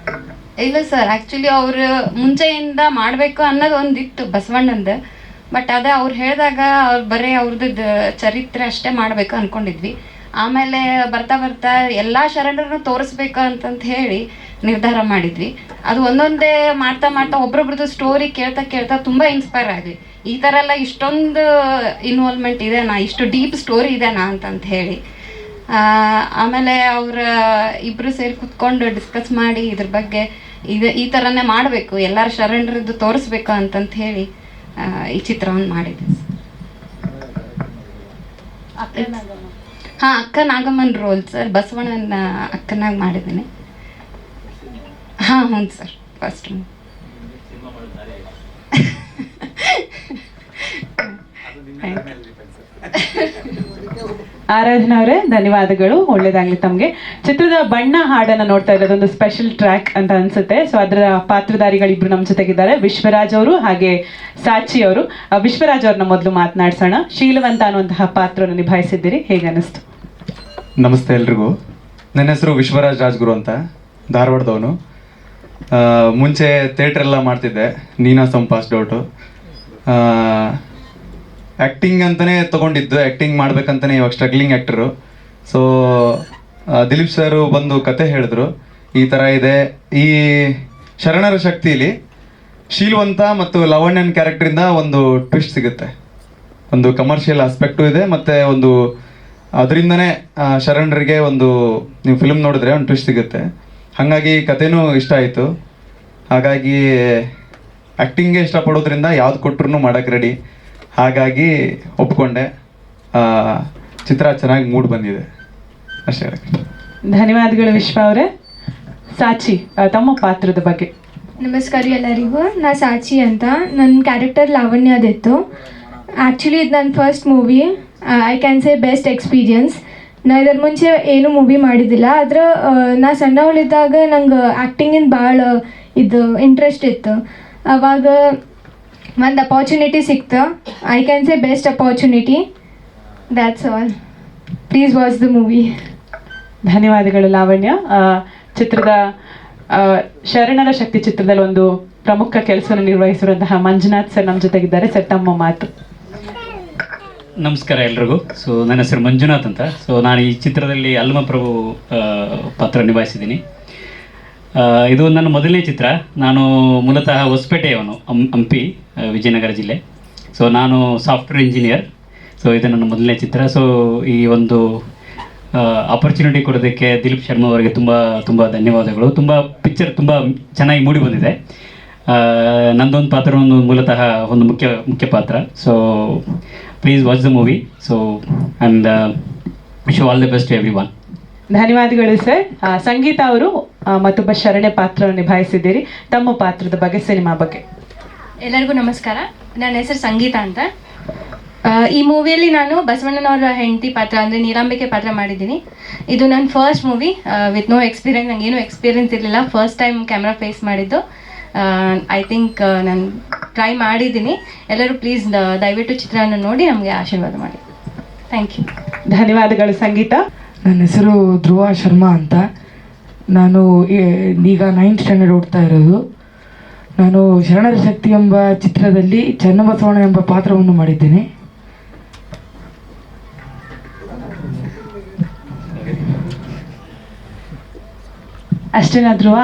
ಇಲ್ಲ ಸರ್, ಆ್ಯಕ್ಚುಲಿ ಅವ್ರು ಮುಂಚೆಯಿಂದ ಮಾಡಬೇಕು ಅನ್ನೋದು ಒಂದಿತ್ತು ಬಸವಣ್ಣಂದು. ಬಟ್ ಅದೇ ಅವ್ರು ಹೇಳಿದಾಗ ಅವ್ರು ಬರೀ ಅವ್ರದ್ದು ಚರಿತ್ರೆ ಅಷ್ಟೇ ಮಾಡಬೇಕು ಅಂದ್ಕೊಂಡಿದ್ವಿ. ಆಮೇಲೆ ಬರ್ತಾ ಬರ್ತಾ ಎಲ್ಲ ಶರಣರನ್ನು ತೋರಿಸ್ಬೇಕು ಅಂತಂತ ಹೇಳಿ ನಿರ್ಧಾರ ಮಾಡಿದ್ವಿ. ಅದು ಒಂದೊಂದೇ ಮಾಡ್ತಾ ಮಾಡ್ತಾ ಒಬ್ರೊಬ್ರದ್ದು ಸ್ಟೋರಿ ಕೇಳ್ತಾ ಕೇಳ್ತಾ ತುಂಬ ಇನ್ಸ್ಪೈರ್ ಆದ್ವಿ. ಈ ಥರ ಎಲ್ಲ ಇಷ್ಟೊಂದು ಇನ್ವಾಲ್ವ್ಮೆಂಟ್ ಇದೆನಾ, ಇಷ್ಟು ಡೀಪ್ ಸ್ಟೋರಿ ಇದೆನಾ ಅಂತಂತ ಹೇಳಿ. ಆಮೇಲೆ ಅವ್ರ ಇಬ್ಬರು ಸೇರಿ ಕುತ್ಕೊಂಡು ಡಿಸ್ಕಸ್ ಮಾಡಿ ಇದ್ರ ಬಗ್ಗೆ ಈ ಥರನೇ ಮಾಡಬೇಕು, ಎಲ್ಲರ ಶರಣರದ್ದು ತೋರಿಸ್ಬೇಕು ಅಂತಂತ ಹೇಳಿ ಈ ಚಿತ್ರವನ್ನು ಮಾಡಿದ್ವಿ. ಹಾಂ, ಅಕ್ಕ ನಾಗಮ್ಮನ ರೋಲ್ ಸರ್, ಬಸವಣ್ಣನ ಅಕ್ಕನಾಗಿ ಮಾಡಿದ್ದೀನಿ. ಹಾಂ ಹ್ಞೂ ಸರ್, ಫಸ್ಟ್
ಆರಾಧನಾ ಅವರೇ ಧನ್ಯವಾದಗಳು, ಒಳ್ಳೇದಾಗ್ಲಿ ತಮಗೆ. ಚಿತ್ರದ ಬಣ್ಣ ಹಾಡನ್ನು ನೋಡ್ತಾ ಇರೋದೊಂದು ಸ್ಪೆಷಲ್ ಟ್ರ್ಯಾಕ್ ಅಂತ ಅನ್ಸುತ್ತೆ. ಸೊ ಅದರ ಪಾತ್ರಧಾರಿಗಳಿಬ್ರು ನಮ್ಮ ಜೊತೆಗಿದ್ದಾರೆ, ವಿಶ್ವರಾಜ್ ಅವರು ಹಾಗೆ ಸಾಚಿ ಅವರು. ವಿಶ್ವರಾಜ್ ಅವ್ರನ್ನ ಮೊದಲು ಮಾತನಾಡ್ಸೋಣ. ಶೀಲವಂತ ಅನ್ನುವಂತಹ ಪಾತ್ರವನ್ನು ನಿಭಾಯಿಸಿದ್ದೀರಿ, ಹೇಗೆ ಅನಿಸ್ತು?
ನಮಸ್ತೆ ಎಲ್ರಿಗೂ. ನನ್ನ ಹೆಸರು ವಿಶ್ವರಾಜ್ ರಾಜ್ಗುರು ಅಂತ, ಧಾರವಾಡದವನು. ಮುಂಚೆ ಥಿಯೇಟ್ರೆಲ್ಲ ಮಾಡ್ತಿದ್ದೆ, ನೀನಾಸಂ ಪಾಸ್ಡ್ ಔಟು. ಆ್ಯಕ್ಟಿಂಗ್ ಅಂತಲೇ ತೊಗೊಂಡಿದ್ದು, ಆ್ಯಕ್ಟಿಂಗ್ ಮಾಡ್ಬೇಕಂತಲೇ ಇವಾಗ ಸ್ಟ್ರಗ್ಲಿಂಗ್ ಆ್ಯಕ್ಟರು. ಸೊ ದಿಲೀಪ್ ಸರು ಬಂದು ಕತೆ ಹೇಳಿದ್ರು, ಈ ಥರ ಇದೆ. ಈ ಶರಣರ ಶಕ್ತಿಲಿ ಶೀಲವಂತ ಮತ್ತು ಲವಣ್ಯನ ಕ್ಯಾರೆಕ್ಟ್ರಿಂದ ಒಂದು ಟ್ವಿಸ್ಟ್ ಸಿಗುತ್ತೆ, ಒಂದು ಕಮರ್ಷಿಯಲ್ ಆಸ್ಪೆಕ್ಟು ಇದೆ, ಮತ್ತು ಒಂದು ಅದರಿಂದನೇ ಶರಣರಿಗೆ ಒಂದು ನೀವು ಫಿಲ್ಮ್ ನೋಡಿದ್ರೆ ಒಂದು ಟ್ವಿಸ್ಟ್ ಸಿಗುತ್ತೆ. ಹಾಗಾಗಿ ಕಥೆನೂ ಇಷ್ಟ ಆಯಿತು. ಹಾಗಾಗಿ ಆ್ಯಕ್ಟಿಂಗೇ ಇಷ್ಟಪಡೋದ್ರಿಂದ ಯಾವ್ದು ಕೊಟ್ಟರು ಮಾಡೋಕ್ಕೆ ರೆಡಿ. ಹಾಗಾಗಿ ಒಪ್ಕೊಂಡೆ. ಚಿತ್ರ ಚೆನ್ನಾಗಿ ಮೂಡ್ ಬಂದಿದೆ, ಅಷ್ಟೇ ಹೇಳಕ್ಕೆ.
ಧನ್ಯವಾದಗಳು ವಿಶ್ವ ಅವರೇ. ಸಾಚಿ, ತಮ್ಮ ಪಾತ್ರದ ಬಗ್ಗೆ.
ನಮಸ್ಕಾರ ಎಲ್ಲರಿಗೂ. ನಾ ಸಾಚಿ ಅಂತ, ನನ್ನ ಕ್ಯಾರೆಕ್ಟರ್ ಲಾವಣ್ಯದಿತ್ತು. ಆ್ಯಕ್ಚುಲಿ ಇದು ನನ್ನ first movie. I can say best experience. ನಾ ಇದರ ಮುಂಚೆ ಏನೂ ಮೂವಿ ಮಾಡಿದ್ದಿಲ್ಲ. ಆದ್ರೆ ನಾ ಸಣ್ಣವಳಿದ್ದಾಗ ನಂಗೆ ಆ್ಯಕ್ಟಿಂಗಿನ ಭಾಳ ಇದು ಇಂಟ್ರೆಸ್ಟ್ ಇತ್ತು. ಅವಾಗ ಒಂದು ಅಪಾರ್ಚುನಿಟಿ ಸಿಕ್ತು. I can say best opportunity. That's all. Please watch the movie.
ಧನ್ಯವಾದಗಳು ಲಾವಣ್ಯ. ಚಿತ್ರದ ಶರಣರ ಶಕ್ತಿ ಚಿತ್ರದಲ್ಲಿ ಒಂದು ಪ್ರಮುಖ ಕೆಲಸವನ್ನು ನಿರ್ವಹಿಸಿರುವಂತಹ ಮಂಜುನಾಥ್ ಸರ್ ನಮ್ಮ ಜೊತೆಗಿದ್ದಾರೆ. ಸರ್, ತಮ್ಮ ಮಾತು.
ನಮಸ್ಕಾರ ಎಲ್ರಿಗೂ. ಸೊ ನನ್ನ ಹೆಸರು ಮಂಜುನಾಥ್ ಅಂತ. ಸೊ ನಾನು ಈ ಚಿತ್ರದಲ್ಲಿ ಅಲ್ಮಪ್ರಭು ಪಾತ್ರ ನಿಭಾಯಿಸಿದ್ದೀನಿ. ಇದು ನನ್ನ ಮೊದಲನೇ ಚಿತ್ರ. ನಾನು ಮೂಲತಃ ಹೊಸಪೇಟೆಯವನು, ಹಂಪಿ, ವಿಜಯನಗರ ಜಿಲ್ಲೆ. ಸೊ ನಾನು ಸಾಫ್ಟ್ವೇರ್ ಇಂಜಿನಿಯರ್. ಸೊ ಇದು ನನ್ನ ಮೊದಲನೇ ಚಿತ್ರ. ಸೊ ಈ ಒಂದು ಆಪರ್ಚುನಿಟಿ ಕೊಡೋದಕ್ಕೆ ದಿಲೀಪ್ ಶರ್ಮಾ ಅವರಿಗೆ ತುಂಬ ತುಂಬ ಧನ್ಯವಾದಗಳು. ತುಂಬ ಪಿಕ್ಚರ್ ತುಂಬ ಚೆನ್ನಾಗಿ ಮೂಡಿ ಬಂದಿದೆ. ನಂದೊಂದು ಪಾತ್ರ ಮೂಲತಃ ಒಂದು ಮುಖ್ಯ ಪಾತ್ರ. So please watch the movie. So and wish you all the best to everyone.
ಧನ್ಯವಾದಗಳು ಸರ್. ಸಂಗೀತ ಅವರು ಮತ್ತೊಬ್ಬ ಶರಣೆ ಪಾತ್ರವನ್ನು ನಿಭಾಯಿಸಿದ್ದೀರಿ. ತಮ್ಮ ಪಾತ್ರದ ಬಗ್ಗೆ, ಸಿನಿಮಾ ಬಗ್ಗೆ.
ಎಲ್ಲರಿಗೂ ನಮಸ್ಕಾರ. ನನ್ನ ಹೆಸರು ಸಂಗೀತ ಅಂತ. ಈ ಮೂವಿಯಲ್ಲಿ ನಾನು ಬಸವಣ್ಣನವರ ಹೆಂಡತಿ ಪಾತ್ರ ಅಂದರೆ ನೀಲಾಂಬಿಕೆ ಪಾತ್ರ ಮಾಡಿದ್ದೀನಿ. ಇದು ನನ್ನ first movie with no experience. ನನಗೇನು ಎಕ್ಸ್ಪೀರಿಯನ್ಸ್ ಇರಲಿಲ್ಲ, ಫಸ್ಟ್ ಟೈಮ್ ಕ್ಯಾಮ್ರಾ ಫೇಸ್ ಮಾಡಿದ್ದು. ಐ ಥಿಂಕ್ ನಾನು ಟ್ರೈ ಮಾಡಿದ್ದೀನಿ. ಎಲ್ಲರೂ ಪ್ಲೀಸ್ ದಯವಿಟ್ಟು ಚಿತ್ರವನ್ನು ನೋಡಿ ನಮಗೆ ಆಶೀರ್ವಾದ ಮಾಡಿ. Thank you.
ಧನ್ಯವಾದಗಳು ಸಂಗೀತ.
ನನ್ನ ಹೆಸರು ಧ್ರುವ ಶರ್ಮಾ ಅಂತ. ನಾನು ಈಗ 9th ಸ್ಟ್ಯಾಂಡರ್ಡ್ ಓದ್ತಾ ಇರೋದು. ನಾನು ಶರಣರ ಶಕ್ತಿ ಎಂಬ ಚಿತ್ರದಲ್ಲಿ ಚನ್ನಬಸವಣ್ಣ ಎಂಬ ಪಾತ್ರವನ್ನು ಮಾಡಿದ್ದೇನೆ.
ಅಷ್ಟೇನಾ ಧ್ರುವ?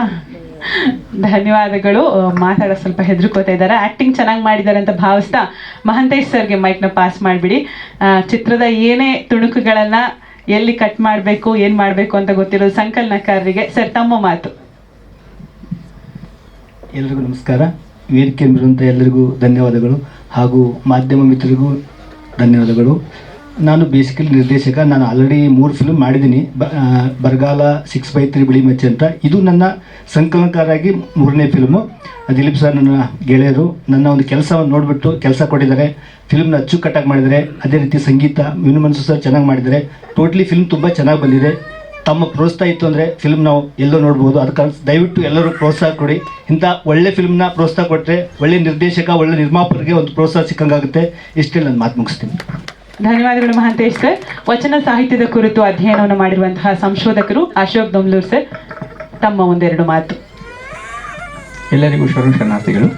ಧನ್ಯವಾದಗಳು. ಮಾತಾಡೋ ಸ್ವಲ್ಪ ಹೆದರ್ಕೋತಾ ಇದ್ದಾರೆ. ಆ್ಯಕ್ಟಿಂಗ್ ಚೆನ್ನಾಗಿ ಮಾಡಿದ್ದಾರೆ ಅಂತ ಭಾವಿಸ್ತಾ ಮಹಂತೇಶ್ ಸರ್ಗೆ ಮೈಕ್ನ ಪಾಸ್ ಮಾಡಿಬಿಡಿ. ಚಿತ್ರದ ಏನೇ ತುಣುಕುಗಳನ್ನು ಎಲ್ಲಿ ಕಟ್ ಮಾಡಬೇಕು, ಏನು ಮಾಡಬೇಕು ಅಂತ ಗೊತ್ತಿರೋದು ಸಂಕಲನಕಾರರಿಗೆ. ಸರ್, ತಮ್ಮ ಮಾತು.
ಎಲ್ರಿಗೂ ನಮಸ್ಕಾರ. ವೇದಿಕೆ ಮೇಲಿರುವಂಥ ಎಲ್ಲರಿಗೂ ಧನ್ಯವಾದಗಳು, ಹಾಗೂ ಮಾಧ್ಯಮ ಮಿತ್ರರಿಗೂ ಧನ್ಯವಾದಗಳು. ನಾನು ಬೇಸಿಕಲಿ ನಿರ್ದೇಶಕ. ನಾನು ಆಲ್ರೆಡಿ 3 ಫಿಲ್ಮ್ ಮಾಡಿದ್ದೀನಿ. ಬರಗಾಲ, 6x3 ಬಿಳಿ ಮಚ್ಚೆ ಅಂತ. ಇದು ನನ್ನ ಸಂಕಲನಕಾರಾಗಿ 3ನೇ ಫಿಲ್ಮು. ದಿಲೀಪ್ ಸರ್ ನನ್ನ ಗೆಳೆಯರು. ನನ್ನ ಒಂದು ಕೆಲಸವನ್ನು ನೋಡಿಬಿಟ್ಟು ಕೆಲಸ ಕೊಟ್ಟಿದ್ದಾರೆ. ಫಿಲ್ಮ್ನ ಅಚ್ಚುಕಟ್ಟಾಗಿ ಮಾಡಿದ್ದಾರೆ. ಅದೇ ರೀತಿ ಸಂಗೀತ ವಿನುಮನ್ಸು ಸರ್ ಚೆನ್ನಾಗಿ ಮಾಡಿದ್ದಾರೆ. ಟೋಟ್ಲಿ ಫಿಲ್ಮ್ ತುಂಬ ಚೆನ್ನಾಗಿ ಬಂದಿದೆ. ತಮ್ಮ ಪ್ರೋತ್ಸಾಹ ಇತ್ತು ಅಂದರೆ ಫಿಲ್ಮ್ ನಾವು ಎಲ್ಲೋ ನೋಡ್ಬೋದು. ಅದಕ್ಕೆ ದಯವಿಟ್ಟು ಎಲ್ಲರೂ ಪ್ರೋತ್ಸಾಹ ಕೊಡಿ. ಇಂಥ ಒಳ್ಳೆ ಫಿಲ್ಮ್ನ ಪ್ರೋತ್ಸಾಹ ಕೊಟ್ಟರೆ ಒಳ್ಳೆ ನಿರ್ದೇಶಕ, ಒಳ್ಳೆ ನಿರ್ಮಾಪಕರಿಗೆ ಒಂದು ಪ್ರೋತ್ಸಾಹ ಸಿಕ್ಕಂಗಾಗುತ್ತೆ. ಇಷ್ಟೇ ನಾನು ಮಾತು ಮುಗಿಸ್ತೀನಿ.
ಧನ್ಯವಾದಗಳು ಮಹಾಂತೇಶ್ ಸರ್. ವಚನ ಸಾಹಿತ್ಯದ ಕುರಿತು ಅಧ್ಯಯನವನ್ನು ಮಾಡಿರುವಂತಹ ಸಂಶೋಧಕರು ಅಶೋಕ್ ದೊಮ್ಲೂರ್ ಸರ್. ತಮ್ಮ ಒಂದೆರಡು ಮಾತು.
ಎಲ್ಲರಿಗೂ ಶರಣಾರ್ಥಿಗಳು.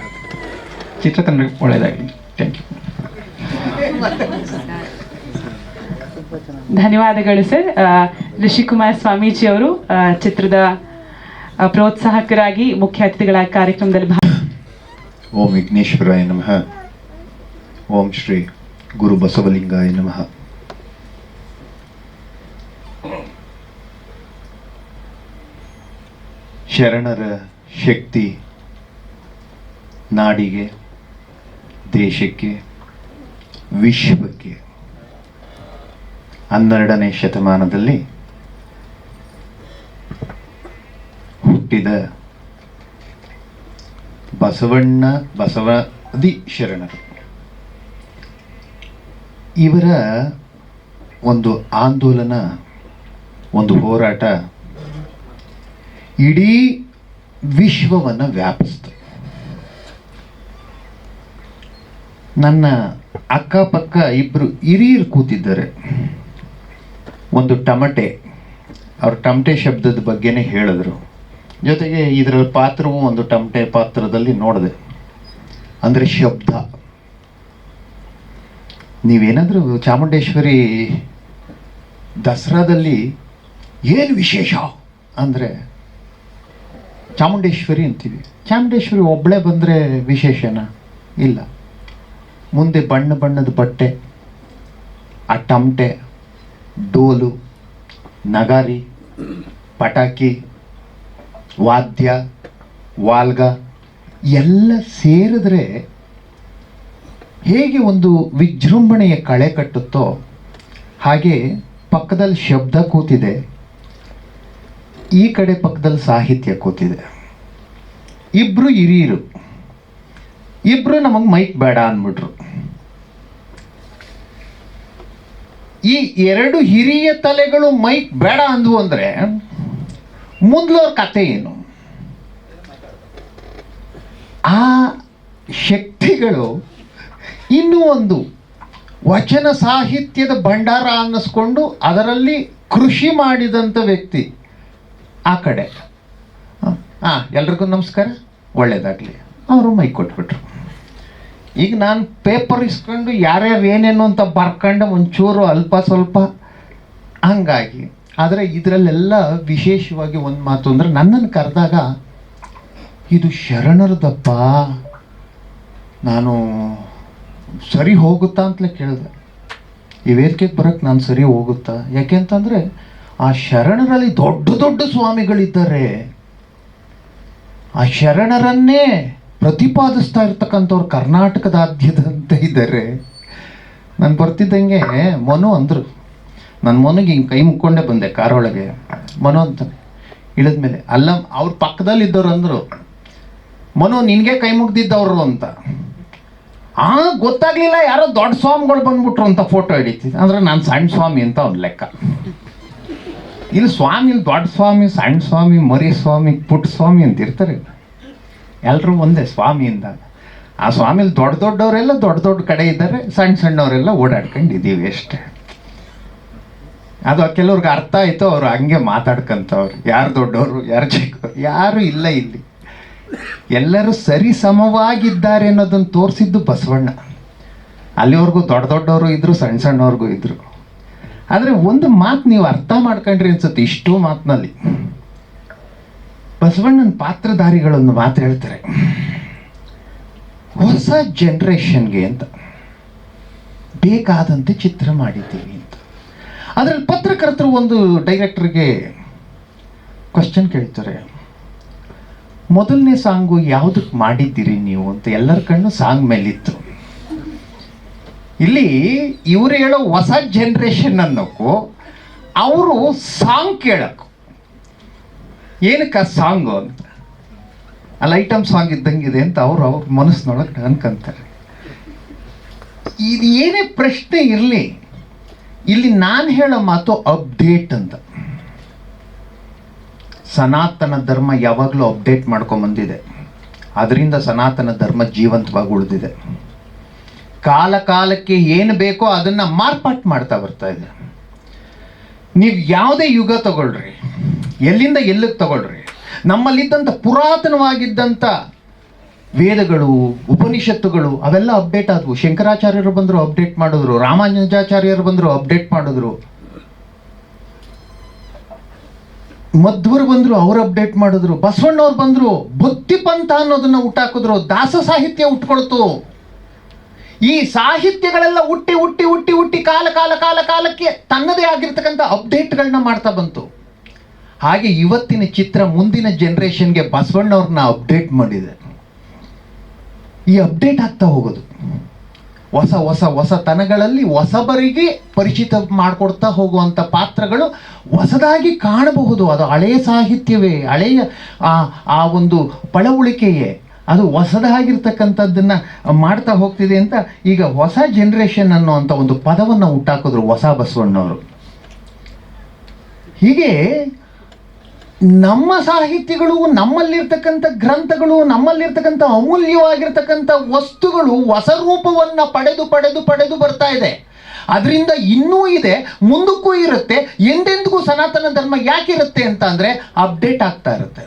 ಚಿತ್ರತಂಡ ಒಳ್ಳೆಯದಾಗಲಿ. Thank you.
ಧನ್ಯವಾದಗಳು ಸರ್. ರಿಷಿಕುಮಾರ್ ಸ್ವಾಮೀಜಿ ಅವರು ಚಿತ್ರದ ಪ್ರೋತ್ಸಾಹಕರಾಗಿ ಮುಖ್ಯ ಅತಿಥಿಗಳ ಕಾರ್ಯಕ್ರಮದಲ್ಲಿ
ಓಂ ವಿಘ್ನೇಶ್ವರಾಯ ನಮಃ. ಓಂ ಶ್ರೀ ಗುರು ಬಸವಲಿಂಗಾಯ ನಮಃ. ಶರಣರ ಶಕ್ತಿ ನಾಡಿಗೆ, ದೇಶಕ್ಕೆ, ವಿಶ್ವಕ್ಕೆ 12ನೇ ಶತಮಾನದಲ್ಲಿ ಹುಟ್ಟಿದ ಬಸವಾದಿ ಶರಣರು. ಇವರ ಒಂದು ಆಂದೋಲನ, ಒಂದು ಹೋರಾಟ ಇಡೀ ವಿಶ್ವವನ್ನು ವ್ಯಾಪಿಸ್ತು. ನನ್ನ ಅಕ್ಕಪಕ್ಕ ಇಬ್ಬರು ಹಿರಿಯರು ಕೂತಿದ್ದಾರೆ. ಒಂದು ಟಮಟೆ, ಅವ್ರ ಟಮಟೆ ಶಬ್ದದ ಬಗ್ಗೆನೇ ಹೇಳಿದ್ರು. ಜೊತೆಗೆ ಇದರ ಪಾತ್ರವು ಒಂದು ಟಮಟೆ ಪಾತ್ರದಲ್ಲಿ ನೋಡಿದೆ. ಅಂದರೆ ಶಬ್ದ. ನೀವೇನಾದರೂ ಚಾಮುಂಡೇಶ್ವರಿ ದಸರಾದಲ್ಲಿ ಏನು ವಿಶೇಷ ಅಂದರೆ ಚಾಮುಂಡೇಶ್ವರಿ ಅಂತೀವಿ. ಚಾಮುಂಡೇಶ್ವರಿ ಒಬ್ಬಳೇ ಬಂದರೆ ವಿಶೇಷನಾ? ಇಲ್ಲ. ಮುಂದೆ ಬಣ್ಣ ಬಣ್ಣದ ಬಟ್ಟೆ, ಆ ಟಮಟೆ, ಡೋಲು, ನಗಾರಿ, ಪಟಾಕಿ, ವಾದ್ಯ, ವಾಲ್ಗ ಎಲ್ಲ ಸೇರಿದ್ರೆ ಹೇಗೆ ಒಂದು ವಿಜೃಂಭಣೆಯ ಕಳೆ ಕಟ್ಟುತ್ತೋ ಹಾಗೆ ಪಕ್ಕದಲ್ಲಿ ಶಬ್ದ ಕೂತಿದೆ, ಈ ಕಡೆ ಪಕ್ಕದಲ್ಲಿ ಸಾಹಿತ್ಯ ಕೂತಿದೆ. ಇಬ್ರು ಹಿರಿಯರು, ಇಬ್ರು ನಮಗೆ ಮೈಕ್ ಬೇಡ ಅಂದ್ಬಿಟ್ರು. ಈ ಎರಡು ಹಿರಿಯ ತಲೆಗಳು ಮೈಕ್ ಬೇಡ ಅಂದ್ವು ಅಂದರೆ ಮುಂದ್ಲವ್ರ ಕತೆ ಏನು? ಆ ಶಕ್ತಿಗಳು ಇನ್ನೂ ಒಂದು ವಚನ ಸಾಹಿತ್ಯದ ಭಂಡಾರ ಅನ್ನಿಸ್ಕೊಂಡು ಅದರಲ್ಲಿ ಕೃಷಿ ಮಾಡಿದಂಥ ವ್ಯಕ್ತಿ ಆ ಕಡೆ. ಎಲ್ರಿಗೂ ನಮಸ್ಕಾರ, ಒಳ್ಳೇದಾಗಲಿ. ಅವರು ಮೈಕ್ ಕೊಟ್ಬಿಟ್ರು. ಈಗ ನಾನು ಪೇಪರ್ ಇಸ್ಕೊಂಡು ಯಾರ್ಯಾರು ಏನೇನು ಅಂತ ಬರ್ಕೊಂಡು ಒಂಚೂರು ಅಲ್ಪ ಸ್ವಲ್ಪ ಹಂಗಾಗಿ. ಆದರೆ ಇದರಲ್ಲೆಲ್ಲ ವಿಶೇಷವಾಗಿ ಒಂದು ಮಾತು ಅಂದರೆ, ನನ್ನನ್ನು ಕರೆದಾಗ ಇದು ಶರಣರದಪ್ಪ, ನಾನು ಸರಿ ಹೋಗುತ್ತಾ ಅಂತಲೇ ಕೇಳಿದೆ. ಈ ವೇದಿಕೆಗೆ ಬರೋಕ್ಕೆ ನಾನು ಸರಿ ಹೋಗುತ್ತಾ? ಯಾಕೆ ಅಂತಂದರೆ ಆ ಶರಣರಲ್ಲಿ ದೊಡ್ಡ ದೊಡ್ಡ ಸ್ವಾಮಿಗಳಿದ್ದಾರೆ. ಆ ಶರಣರನ್ನೇ ಪ್ರತಿಪಾದಿಸ್ತಾ ಇರ್ತಕ್ಕಂಥವ್ರು ಕರ್ನಾಟಕದಾದ್ಯಂತ ಇದ್ದಾರೆ. ನಾನು ಬರ್ತಿದ್ದಂಗೆ ಮನು ಅಂದರು. ನನ್ನ ಮನುಗೆ ಹಿಂಗೆ ಕೈ ಮುಕ್ಕೊಂಡೇ ಬಂದೆ ಕಾರೊಳಗೆ. ಮನು ಅಂತಾನೆ ಇಳಿದ್ಮೇಲೆ, ಅಲ್ಲ ಅವ್ರ ಪಕ್ಕದಲ್ಲಿದ್ದವ್ರು ಅಂದರು, ಮನು ನಿನಗೆ ಕೈ ಮುಗ್ದಿದ್ದವರು ಅಂತ. ಗೊತ್ತಾಗ್ಲಿಲ್ಲ, ಯಾರೋ ದೊಡ್ಡ ಸ್ವಾಮಿಗಳು ಬಂದ್ಬಿಟ್ರು ಅಂತ ಫೋಟೋ ಹಿಡಿತಿದ್ದೆ. ಅಂದರೆ ನಾನು ಸಣ್ಣ ಸ್ವಾಮಿ ಅಂತ ಒಂದು ಲೆಕ್ಕ. ಇಲ್ಲಿ ಸ್ವಾಮಿ, ಇಲ್ಲಿ ದೊಡ್ಡ ಸ್ವಾಮಿ, ಸಣ್ಣ ಸ್ವಾಮಿ, ಮರಿ ಸ್ವಾಮಿ, ಪುಟ್ಟ ಸ್ವಾಮಿ ಅಂತ ಇರ್ತಾರೆ. ಎಲ್ಲರೂ ಒಂದೇ ಸ್ವಾಮಿ ಅಂದಾಗ. ಆ ಸ್ವಾಮಿಲಿ ದೊಡ್ಡ ದೊಡ್ಡವರೆಲ್ಲ ದೊಡ್ಡ ದೊಡ್ಡ ಕಡೆ ಇದ್ದಾರೆ, ಸಣ್ಣ ಸಣ್ಣವರೆಲ್ಲ ಓಡಾಡ್ಕೊಂಡಿದ್ದೀವಿ ಅಷ್ಟೇ. ಅದು ಕೆಲವ್ರಿಗೆ ಅರ್ಥ ಆಯಿತು, ಅವರು ಹಂಗೆ ಮಾತಾಡ್ಕೊಂತವ್ರು. ಯಾರು ದೊಡ್ಡವರು, ಯಾರು ಚಿಕ್ಕವರು, ಯಾರು ಇಲ್ಲ. ಇಲ್ಲಿ ಎಲ್ಲರೂ ಸರಿ ಸಮವಾಗಿದ್ದಾರೆ ಅನ್ನೋದನ್ನು ತೋರಿಸಿದ್ದು ಬಸವಣ್ಣ. ಅಲ್ಲಿವರೆಗೂ ದೊಡ್ಡ ದೊಡ್ಡವರು ಇದ್ರು, ಸಣ್ಣ ಸಣ್ಣವ್ರಿಗೂ ಇದ್ರು. ಆದರೆ ಒಂದು ಮಾತು ನೀವು ಅರ್ಥ ಮಾಡ್ಕೊಂಡ್ರಿ ಅನ್ಸುತ್ತೆ. ಇಷ್ಟು ಮಾತಿನಲ್ಲಿ ಬಸವಣ್ಣನ ಪಾತ್ರಧಾರಿಗಳೊಂದು ಮಾತು ಹೇಳ್ತಾರೆ, ಹೊಸ ಜನ್ರೇಷನ್ಗೆ ಅಂತ ಬೇಕಾದಂತೆ ಚಿತ್ರ ಮಾಡಿದ್ದೀವಿ ಅಂತ. ಅದರಲ್ಲಿ ಪತ್ರಕರ್ತರು ಒಂದು ಡೈರೆಕ್ಟರ್ಗೆ ಕ್ವಶನ್ ಕೇಳ್ತಾರೆ, ಮೊದಲನೇ ಸಾಂಗು ಯಾವುದಕ್ಕೆ ಮಾಡಿದ್ದೀರಿ ನೀವು ಅಂತ. ಎಲ್ಲರ ಕಣ್ಣು ಸಾಂಗ್ ಮೇಲಿತ್ತು. ಇಲ್ಲಿ ಇವರು ಹೇಳೋ ಹೊಸ ಜನ್ರೇಷನ್ ಅನ್ನೋಕ್ಕೂ ಅವರು ಸಾಂಗ್ ಕೇಳೋಕ್ಕೂ ಏನಕ್ಕೆ ಸಾಂಗು ಅಂತ, ಅಲ್ಲಿ ಐಟಮ್ ಸಾಂಗ್ ಇದ್ದಂಗಿದೆ ಅಂತ ಅವ್ರ ಮನಸ್ಸಿನೊಳಗೆ ಅನ್ಕೊಂತಾರೆ. ಇದು ಏನೇ ಪ್ರಶ್ನೆ ಇರಲಿ, ಇಲ್ಲಿ ನಾನು ಹೇಳೋ ಮಾತು ಅಪ್ಡೇಟ್ ಅಂತ. ಸನಾತನ ಧರ್ಮ ಯಾವಾಗಲೂ ಅಪ್ಡೇಟ್ ಮಾಡ್ಕೊಂಬಂದಿದೆ. ಅದರಿಂದ ಸನಾತನ ಧರ್ಮ ಜೀವಂತವಾಗಿ ಉಳಿದಿದೆ. ಕಾಲ ಕಾಲಕ್ಕೆ ಏನು ಬೇಕೋ ಅದನ್ನು ಮಾರ್ಪಾಟ್ ಮಾಡ್ತಾ ಬರ್ತಾ ಇದೆ. ನೀವು ಯಾವುದೇ ಯುಗ ತಗೊಳ್ರಿ, ಎಲ್ಲಿಂದ ಎಲ್ಲಿಗೆ ತಗೊಳ್ರಿ, ನಮ್ಮಲ್ಲಿದ್ದಂಥ ಪುರಾತನವಾಗಿದ್ದಂಥ ವೇದಗಳು, ಉಪನಿಷತ್ತುಗಳು ಅವೆಲ್ಲ ಅಪ್ಡೇಟ್ ಆದವು. ಶಂಕರಾಚಾರ್ಯರು ಬಂದರು, ಅಪ್ಡೇಟ್ ಮಾಡಿದ್ರು. ರಾಮಾನುಜಾಚಾರ್ಯರು ಬಂದರು, ಅಪ್ಡೇಟ್ ಮಾಡಿದ್ರು. ಮಧ್ವರು ಬಂದರು, ಅವ್ರು ಅಪ್ಡೇಟ್ ಮಾಡಿದ್ರು. ಬಸವಣ್ಣವ್ರು ಬಂದರು, ಭಕ್ತಿ ಪಂಥ ಅನ್ನೋದನ್ನ ಹುಟ್ಟಾಕಿದ್ರು. ದಾಸ ಸಾಹಿತ್ಯ ಹುಟ್ಕೊಳ್ತು. ಈ ಸಾಹಿತ್ಯಗಳೆಲ್ಲ ಹುಟ್ಟಿ ಹುಟ್ಟಿ ಹುಟ್ಟಿ ಹುಟ್ಟಿ ಕಾಲಕ್ಕೆ ತನ್ನದೇ ಆಗಿರ್ತಕ್ಕಂಥ ಅಪ್ಡೇಟ್ಗಳನ್ನ ಮಾಡ್ತಾ ಬಂತು. ಹಾಗೆ ಇವತ್ತಿನ ಚಿತ್ರ ಮುಂದಿನ ಜನ್ರೇಷನ್ಗೆ ಬಸವಣ್ಣವ್ರನ್ನ ಅಪ್ಡೇಟ್ ಮಾಡಿದೆ. ಈ ಅಪ್ಡೇಟ್ ಆಗ್ತಾ ಹೋಗೋದು ಹೊಸ ಹೊಸ ಹೊಸತನಗಳಲ್ಲಿ ಹೊಸಬರಿಗೆ ಪರಿಚಿತ ಮಾಡಿಕೊಡ್ತಾ ಹೋಗುವಂಥ ಪಾತ್ರಗಳು ಹೊಸದಾಗಿ ಕಾಣಬಹುದು. ಅದು ಹಳೆಯ ಸಾಹಿತ್ಯವೇ, ಹಳೆಯ ಆ ಒಂದು ಪಳವಳಿಕೆಯೇ, ಅದು ಹೊಸದಾಗಿರ್ತಕ್ಕಂಥದ್ದನ್ನು ಮಾಡ್ತಾ ಹೋಗ್ತಿದೆ ಅಂತ ಈಗ ಹೊಸ ಜನ್ರೇಷನ್ ಅನ್ನೋವಂಥ ಒಂದು ಪದವನ್ನು ಹುಟ್ಟಾಕಿದ್ರು ಹೊಸ ಬಸವಣ್ಣವರು. ಹೀಗೆ ನಮ್ಮ ಸಾಹಿತ್ಯಗಳು, ನಮ್ಮಲ್ಲಿರ್ತಕ್ಕಂಥ ಗ್ರಂಥಗಳು, ನಮ್ಮಲ್ಲಿರ್ತಕ್ಕಂಥ ಅಮೂಲ್ಯವಾಗಿರ್ತಕ್ಕಂಥ ವಸ್ತುಗಳು ಹೊಸ ರೂಪವನ್ನು ಪಡೆದು ಪಡೆದು ಪಡೆದು ಬರ್ತಾ ಇದೆ. ಅದರಿಂದ ಇನ್ನೂ ಇದೆ, ಮುಂದಕ್ಕೂ ಇರುತ್ತೆ. ಎಂದೆಂದಿಗೂ ಸನಾತನ ಧರ್ಮ ಯಾಕಿರುತ್ತೆ ಅಂತ ಅಂದರೆ ಅಪ್ಡೇಟ್ ಆಗ್ತಾ ಇರುತ್ತೆ.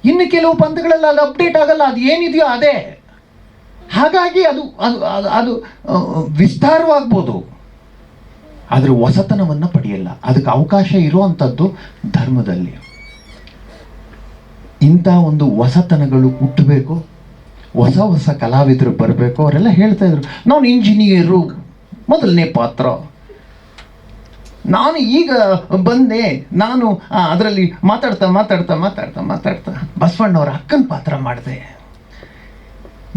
ಇನ್ನು ಕೆಲವು ಪಂಥಗಳೆಲ್ಲ ಅದು ಅಪ್ಡೇಟ್ ಆಗಲ್ಲ, ಅದು ಏನಿದೆಯೋ ಅದೇ. ಹಾಗಾಗಿ ಅದು ಅದು ಅದು ವಿಸ್ತಾರವಾಗ್ಬೋದು, ಆದರೆ ಹೊಸತನವನ್ನು ಪಡೆಯಲ್ಲ. ಅದಕ್ಕೆ ಅವಕಾಶ ಇರುವಂಥದ್ದು ಧರ್ಮದಲ್ಲಿ. ಇಂಥ ಒಂದು ಹೊಸತನಗಳು ಹುಟ್ಟಬೇಕು, ಹೊಸ ಹೊಸ ಕಲಾವಿದರು ಬರಬೇಕು. ಅವರೆಲ್ಲ ಹೇಳ್ತಾ ಇದ್ರು, ನಾನು ಇಂಜಿನಿಯರು ಮೊದಲನೇ ಪಾತ್ರ, ನಾನು ಈಗ ಬಂದೆ, ನಾನು ಅದರಲ್ಲಿ ಮಾತಾಡ್ತಾ ಬಸವಣ್ಣವ್ರ ಅಕ್ಕನ ಪಾತ್ರ ಮಾಡಿದೆ.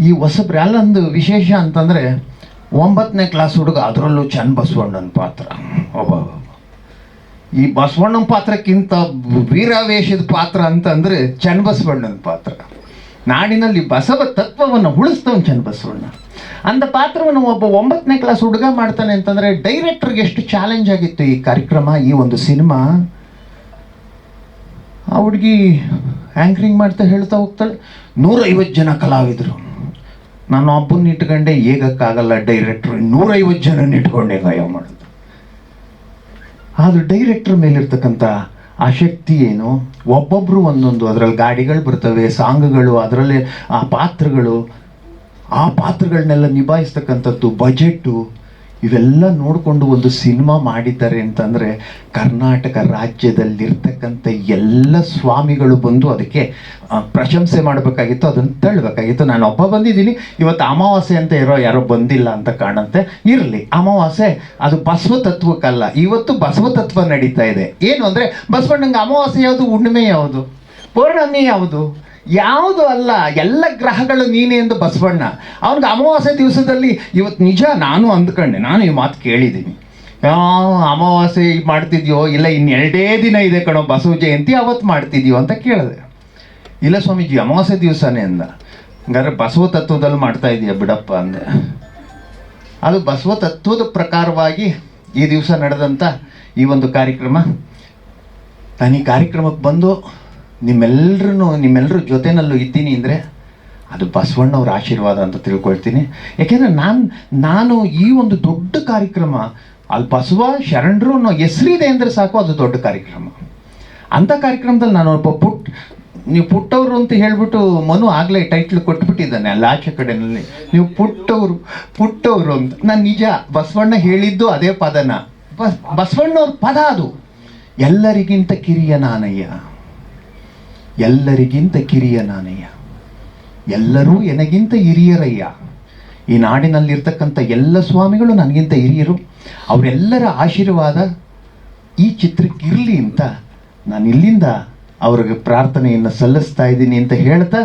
ಈ ಹೊಸಬ್ರು ಅಲ್ಲೊಂದು ವಿಶೇಷ ಅಂತಂದರೆ 9ನೇ ಕ್ಲಾಸ್ ಹುಡುಗ, ಅದರಲ್ಲೂ ಚನ್ನಬಸವಣ್ಣನ ಪಾತ್ರ. ಈ ಬಸವಣ್ಣನ ಪಾತ್ರಕ್ಕಿಂತ ವೀರಾವೇಶದ ಪಾತ್ರ ಅಂತಂದರೆ ಚನ್ನಬಸವಣ್ಣನ ಪಾತ್ರ. ನಾಡಿನಲ್ಲಿ ಬಸವ ತತ್ವವನ್ನು ಉಳಿಸ್ತವನು ಚನ್ನಬಸವಣ್ಣ. ಅಂಥ ಪಾತ್ರವನ್ನು ಒಬ್ಬ 9ನೇ ಕ್ಲಾಸ್ ಹುಡುಗ ಮಾಡ್ತಾನೆ ಅಂತಂದರೆ ಡೈರೆಕ್ಟರ್ಗೆ ಎಷ್ಟು ಚಾಲೆಂಜ್ ಆಗಿತ್ತು ಈ ಕಾರ್ಯಕ್ರಮ, ಈ ಒಂದು ಸಿನಿಮಾ. ಆ ಹುಡುಗಿ ಆ್ಯಂಕರಿಂಗ್ ಮಾಡ್ತಾ ಹೇಳ್ತಾ ಹೋಗ್ತಾಳೆ, 150 ಜನ ಕಲಾವಿದರು, ನಾನು ಒಬ್ಬನ ಇಟ್ಕೊಂಡೆ ಹೇಗಕ್ಕಾಗಲ್ಲ, ಡೈರೆಕ್ಟ್ರು 150 ಜನನ ಇಟ್ಕೊಂಡೆ ಗಾಯ ಮಾಡೋದು. ಆದರೂ ಡೈರೆಕ್ಟ್ರ್ ಮೇಲಿರ್ತಕ್ಕಂಥ ಆ ಶಕ್ತಿ ಏನು, ಒಬ್ಬೊಬ್ಬರು ಒಂದೊಂದು, ಅದರಲ್ಲಿ ಗಾಡಿಗಳು ಬರ್ತವೆ, ಸಾಂಗ್ಗಳು, ಅದರಲ್ಲೇ ಆ ಪಾತ್ರಗಳು, ಆ ಪಾತ್ರಗಳನ್ನೆಲ್ಲ ನಿಭಾಯಿಸ್ತಕ್ಕಂಥದ್ದು, ಬಜೆಟ್ಟು, ಇವೆಲ್ಲ ನೋಡಿಕೊಂಡು ಒಂದು ಸಿನಿಮಾ ಮಾಡಿದ್ದಾರೆ ಅಂತಂದರೆ ಕರ್ನಾಟಕ ರಾಜ್ಯದಲ್ಲಿರ್ತಕ್ಕಂಥ ಎಲ್ಲ ಸ್ವಾಮಿಗಳು ಬಂದು ಅದಕ್ಕೆ ಪ್ರಶಂಸೆ ಮಾಡಬೇಕಾಗಿತ್ತು, ಅದನ್ನು ತಳ್ಳಬೇಕಾಗಿತ್ತು. ನಾನು ಒಬ್ಬ ಬಂದಿದ್ದೀನಿ, ಇವತ್ತು ಅಮಾವಾಸ್ಯೆ ಅಂತ ಯಾರೋ ಬಂದಿಲ್ಲ ಅಂತ ಕಾಣುತ್ತೆ. ಇರಲಿ, ಅಮಾವಾಸ್ಯೆ ಅದು ಬಸವ ತತ್ವಕ್ಕಲ್ಲ, ಇವತ್ತು ಬಸವ ತತ್ವ ನಡೀತಾ ಇದೆ. ಏನು ಅಂದರೆ ಬಸವಣ್ಣಂಗೆ ಅಮಾವಾಸ್ಯೆ ಯಾವುದು, ಹುಣ್ಣಿಮೆ ಯಾವುದು, ಪೌರ್ಣಮಿ ಯಾವುದು, ಯಾವುದು ಅಲ್ಲ, ಎಲ್ಲ ಗ್ರಹಗಳು ನೀನೇ ಎಂದು ಬಸವಣ್ಣ. ಅವನಿಗೆ ಅಮಾವಾಸ್ಯೆ ದಿವಸದಲ್ಲಿ ಇವತ್ತು ನಿಜ ನಾನು ಅಂದ್ಕೊಂಡೆ, ನಾನು ಈ ಮಾತು ಕೇಳಿದ್ದೀನಿ, ಅಮಾವಾಸ್ಯೆ ಮಾಡ್ತಿದ್ಯೋ ಇಲ್ಲ ಇನ್ನು 2 ದಿನ ಇದೆ ಕಣೋ ಬಸವ ಜಯಂತಿ, ಅವತ್ತು ಮಾಡ್ತಿದ್ಯೋ ಅಂತ ಕೇಳಿದೆ. ಇಲ್ಲ ಸ್ವಾಮೀಜಿ ಅಮಾವಾಸ್ಯೆ ದಿವಸನೇ ಅಂದ. ಹಂಗಾದ್ರೆ ಬಸವ ತತ್ವದಲ್ಲಿ ಮಾಡ್ತಾ ಇದೆಯಾ ಬಿಡಪ್ಪ ಅಂದೆ. ಅದು ಬಸವ ತತ್ವದ ಪ್ರಕಾರವಾಗಿ ಈ ದಿವಸ ನಡೆದಂಥ ಈ ಒಂದು ಕಾರ್ಯಕ್ರಮ. ನಾನು ಈ ಕಾರ್ಯಕ್ರಮಕ್ಕೆ ಬಂದು ನಿಮ್ಮೆಲ್ಲರ ಜೊತೆನಲ್ಲೂ ಇದ್ದೀನಿ ಅಂದರೆ ಅದು ಬಸವಣ್ಣವ್ರ ಆಶೀರ್ವಾದ ಅಂತ ತಿಳ್ಕೊಳ್ತೀನಿ. ಯಾಕೆಂದರೆ ನಾನು ಈ ಒಂದು ದೊಡ್ಡ ಕಾರ್ಯಕ್ರಮ, ಅಲ್ಲಿ ಬಸವ ಶರಣರು ಅನ್ನೋ ಹೆಸರಿದೆ ಅಂದರೆ ಸಾಕು, ಅದು ದೊಡ್ಡ ಕಾರ್ಯಕ್ರಮ. ಅಂಥ ಕಾರ್ಯಕ್ರಮದಲ್ಲಿ ನಾನು ಒಬ್ಬ ನೀವು ಪುಟ್ಟವರು ಅಂತ ಹೇಳಿಬಿಟ್ಟು ಮನು ಆಗಲೇ ಟೈಟ್ಲ್ ಕೊಟ್ಬಿಟ್ಟಿದ್ದಾನೆ ಅಲ್ಲಿ ಆಚೆ ಕಡೆಯಲ್ಲಿ, ನೀವು ಪುಟ್ಟವರು ಅಂತ. ನಾನು ನಿಜ ಬಸವಣ್ಣ ಹೇಳಿದ್ದು ಅದೇ ಪದನ, ಬಸವಣ್ಣವ್ರ ಪದ ಅದು. ಎಲ್ಲರಿಗಿಂತ ಕಿರಿಯ ನಾನಯ್ಯ, ಎಲ್ಲರಿಗಿಂತ ಕಿರಿಯ ನಾನಯ್ಯ, ಎಲ್ಲರೂ ಎನಗಿಂತ ಹಿರಿಯರಯ್ಯ. ಈ ನಾಡಿನಲ್ಲಿರ್ತಕ್ಕಂಥ ಎಲ್ಲ ಸ್ವಾಮಿಗಳು ನನಗಿಂತ ಹಿರಿಯರು, ಅವರೆಲ್ಲರ ಆಶೀರ್ವಾದ ಈ ಚಿತ್ರಕ್ಕಿರಲಿ ಅಂತ ನಾನು ಇಲ್ಲಿಂದ ಅವ್ರಿಗೆ ಪ್ರಾರ್ಥನೆಯನ್ನು ಸಲ್ಲಿಸ್ತಾ ಇದ್ದೀನಿ ಅಂತ ಹೇಳ್ತಾ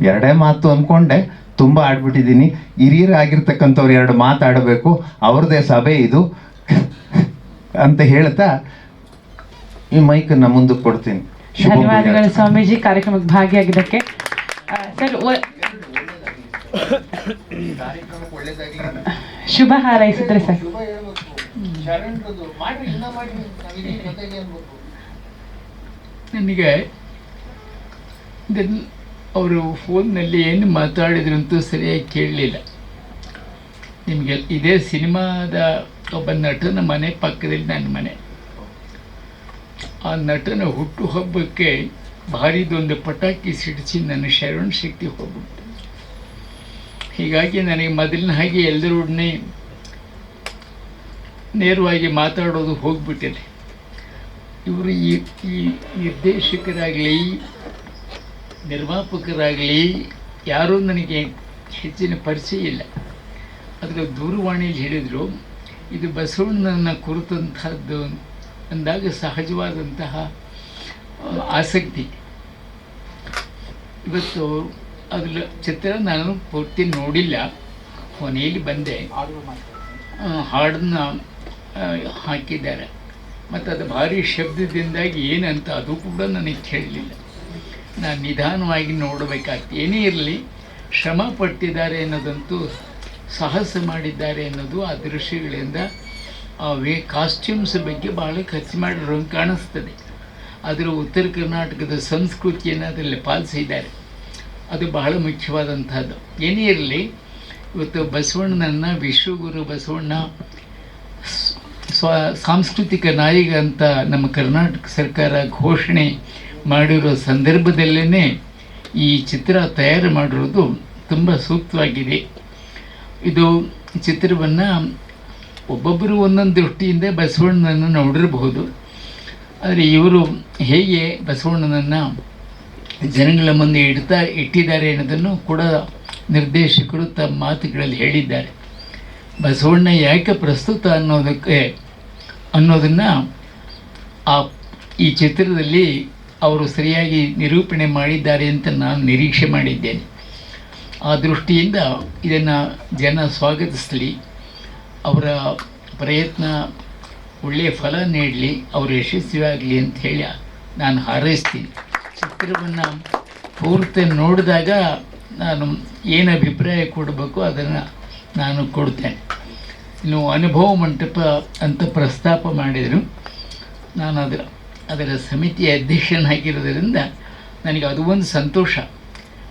2 ಮಾತು ಅಂದ್ಕೊಂಡೆ, ತುಂಬ ಆಡ್ಬಿಟ್ಟಿದ್ದೀನಿ. ಹಿರಿಯರಾಗಿರ್ತಕ್ಕಂಥವ್ರು 2 ಮಾತಾಡಬೇಕು, ಅವ್ರದ್ದೇ ಸಭೆ ಇದು ಅಂತ ಹೇಳ್ತಾ ಈ ಮೈಕನ್ನು ಮುಂದಕ್ಕೆ ಕೊಡ್ತೀನಿ.
ಧನ್ಯವಾದಗಳು ಸ್ವಾಮೀಜಿ ಕಾರ್ಯಕ್ರಮಕ್ಕೆ ಭಾಗಿಯಾಗಿದ್ದಕ್ಕೆ. ಸರ್ ಶುಭ ಹಾರೈಸಿದ್ರೆ ಸರ್.
ನನಗೆ ಅವರು ಫೋನ್ನಲ್ಲಿ ಏನು ಮಾತಾಡಿದ್ರು ಅಂತೂ ಸರಿಯಾಗಿ ಕೇಳಲಿಲ್ಲ. ನಿಮಗೆ ಇದೇ ಸಿನಿಮಾದ ಒಬ್ಬ ನಟನ ಮನೆ ಪಕ್ಕದಲ್ಲಿ ನನ್ನ ಮನೆ. ಆ ನಟನ ಹುಟ್ಟುಹಬ್ಬಕ್ಕೆ ಭಾರಿದೊಂದು ಪಟಾಕಿ ಸಿಡಿಸಿ ನನ್ನ ಶರಣ ಶಕ್ತಿ ಹೋಗ್ಬಿಟ್ಟು. ಹೀಗಾಗಿ ನನಗೆ ಮೊದಲಿನ ಹಾಗೆ ಎಲ್ಲರೊಡನೆ ನೇರವಾಗಿ ಮಾತಾಡೋದು ಹೋಗ್ಬಿಟ್ಟಿದೆ. ಇವರು ಈ ನಿರ್ದೇಶಕರಾಗಲಿ ನಿರ್ಮಾಪಕರಾಗಲಿ ಯಾರೂ ನನಗೆ ಹೆಚ್ಚಿನ ಪರಿಚಯ ಇಲ್ಲ. ಅದರ ದೂರವಾಣಿಯಲ್ಲಿ ಹೇಳಿದರು, ಇದು ಬಸವಣ್ಣನ ಕುರಿತಂಥದ್ದು ಅಂದಾಗ ಸಹಜವಾದಂತಹ ಆಸಕ್ತಿ. ಇವತ್ತು ಅದರ ಚಿತ್ರ ನಾನು ಪೂರ್ತಿ ನೋಡಿಲ್ಲ, ಕೊನೆಯಲ್ಲಿ ಬಂದೆ. ಹಾಡನ್ನು ಹಾಕಿದ್ದಾರೆ ಮತ್ತು ಅದು ಭಾರಿ ಶಬ್ದದಿಂದಾಗಿ ಏನಂತ ಅದು ಕೂಡ ನನಗೆ ಕೇಳಲಿಲ್ಲ. ನಾನು ನಿಧಾನವಾಗಿ ನೋಡಬೇಕಾಗ್ತದೆ. ಏನೇ ಇರಲಿ, ಶ್ರಮ ಪಟ್ಟಿದ್ದಾರೆ ಅನ್ನೋದಂತೂ, ಸಾಹಸ ಮಾಡಿದ್ದಾರೆ ಅನ್ನೋದು ಆ ದೃಶ್ಯಗಳಿಂದ ಆ ಕಾಸ್ಟ್ಯೂಮ್ಸ್ ಬಗ್ಗೆ ಭಾಳ ಖರ್ಚು ಮಾಡಿರೋ ಕಾಣಿಸ್ತದೆ. ಅದರ ಉತ್ತರ ಕರ್ನಾಟಕದ ಸಂಸ್ಕೃತಿಯನ್ನು ಅದರಲ್ಲಿ ಪಾಲಿಸಿದ್ದಾರೆ. ಅದು ಬಹಳ ಮುಖ್ಯವಾದಂಥದ್ದು. ಏನೇ ಇರಲಿ, ಇವತ್ತು ಬಸವಣ್ಣನನ್ನು ವಿಶ್ವಗುರು ಬಸವಣ್ಣ ಸಾಂಸ್ಕೃತಿಕ ನಾಯಕ ಅಂತ ನಮ್ಮ ಕರ್ನಾಟಕ ಸರ್ಕಾರ ಘೋಷಣೆ ಮಾಡಿರೋ ಸಂದರ್ಭದಲ್ಲೇ ಈ ಚಿತ್ರ ತಯಾರು ಮಾಡಿರೋದು ತುಂಬ ಸೂಕ್ತವಾಗಿದೆ. ಇದು ಚಿತ್ರವನ್ನು ಒಬ್ಬೊಬ್ಬರು ಒಂದೊಂದು ದೃಷ್ಟಿಯಿಂದ ಬಸವಣ್ಣನನ್ನು ನೋಡಿರಬಹುದು. ಆದರೆ ಇವರು ಹೇಗೆ ಬಸವಣ್ಣನನ್ನು ಜನಗಳ ಮುಂದೆ ಇಟ್ಟಿದ್ದಾರೆ ಅನ್ನೋದನ್ನು ಕೂಡ ನಿರ್ದೇಶಕರು ತಮ್ಮ ಮಾತುಗಳಲ್ಲಿ ಹೇಳಿದ್ದಾರೆ. ಬಸವಣ್ಣ ಯಾಕೆ ಪ್ರಸ್ತುತ ಅನ್ನೋದನ್ನು ಈ ಚಿತ್ರದಲ್ಲಿ ಅವರು ಸರಿಯಾಗಿ ನಿರೂಪಣೆ ಮಾಡಿದ್ದಾರೆ ಅಂತ ನಾನು ನಿರೀಕ್ಷೆ ಮಾಡಿದ್ದೇನೆ. ಆ ದೃಷ್ಟಿಯಿಂದ ಇದನ್ನು ಜನ ಸ್ವಾಗತಿಸಲಿ, ಅವರ ಪ್ರಯತ್ನ ಒಳ್ಳೆಯ ಫಲ ನೀಡಲಿ, ಅವರು ಯಶಸ್ವಿಯಾಗಲಿ ಅಂತ ಹೇಳಿ ನಾನು ಹಾರೈಸ್ತೀನಿ. ಚಿತ್ರವನ್ನು ಪೂರ್ತಿ ನೋಡಿದಾಗ ನಾನು ಏನು ಅಭಿಪ್ರಾಯ ಕೊಡಬೇಕು ಅದನ್ನು ನಾನು ಕೊಡ್ತೇನೆ. ಇನ್ನು ಅನುಭವ ಮಂಟಪ ಅಂತ ಪ್ರಸ್ತಾಪ ಮಾಡಿದರು. ನಾನು ಅದರ ಸಮಿತಿಯ ಅಧ್ಯಕ್ಷನಾಗಿರೋದರಿಂದ ನನಗೆ ಅದು ಒಂದು ಸಂತೋಷ.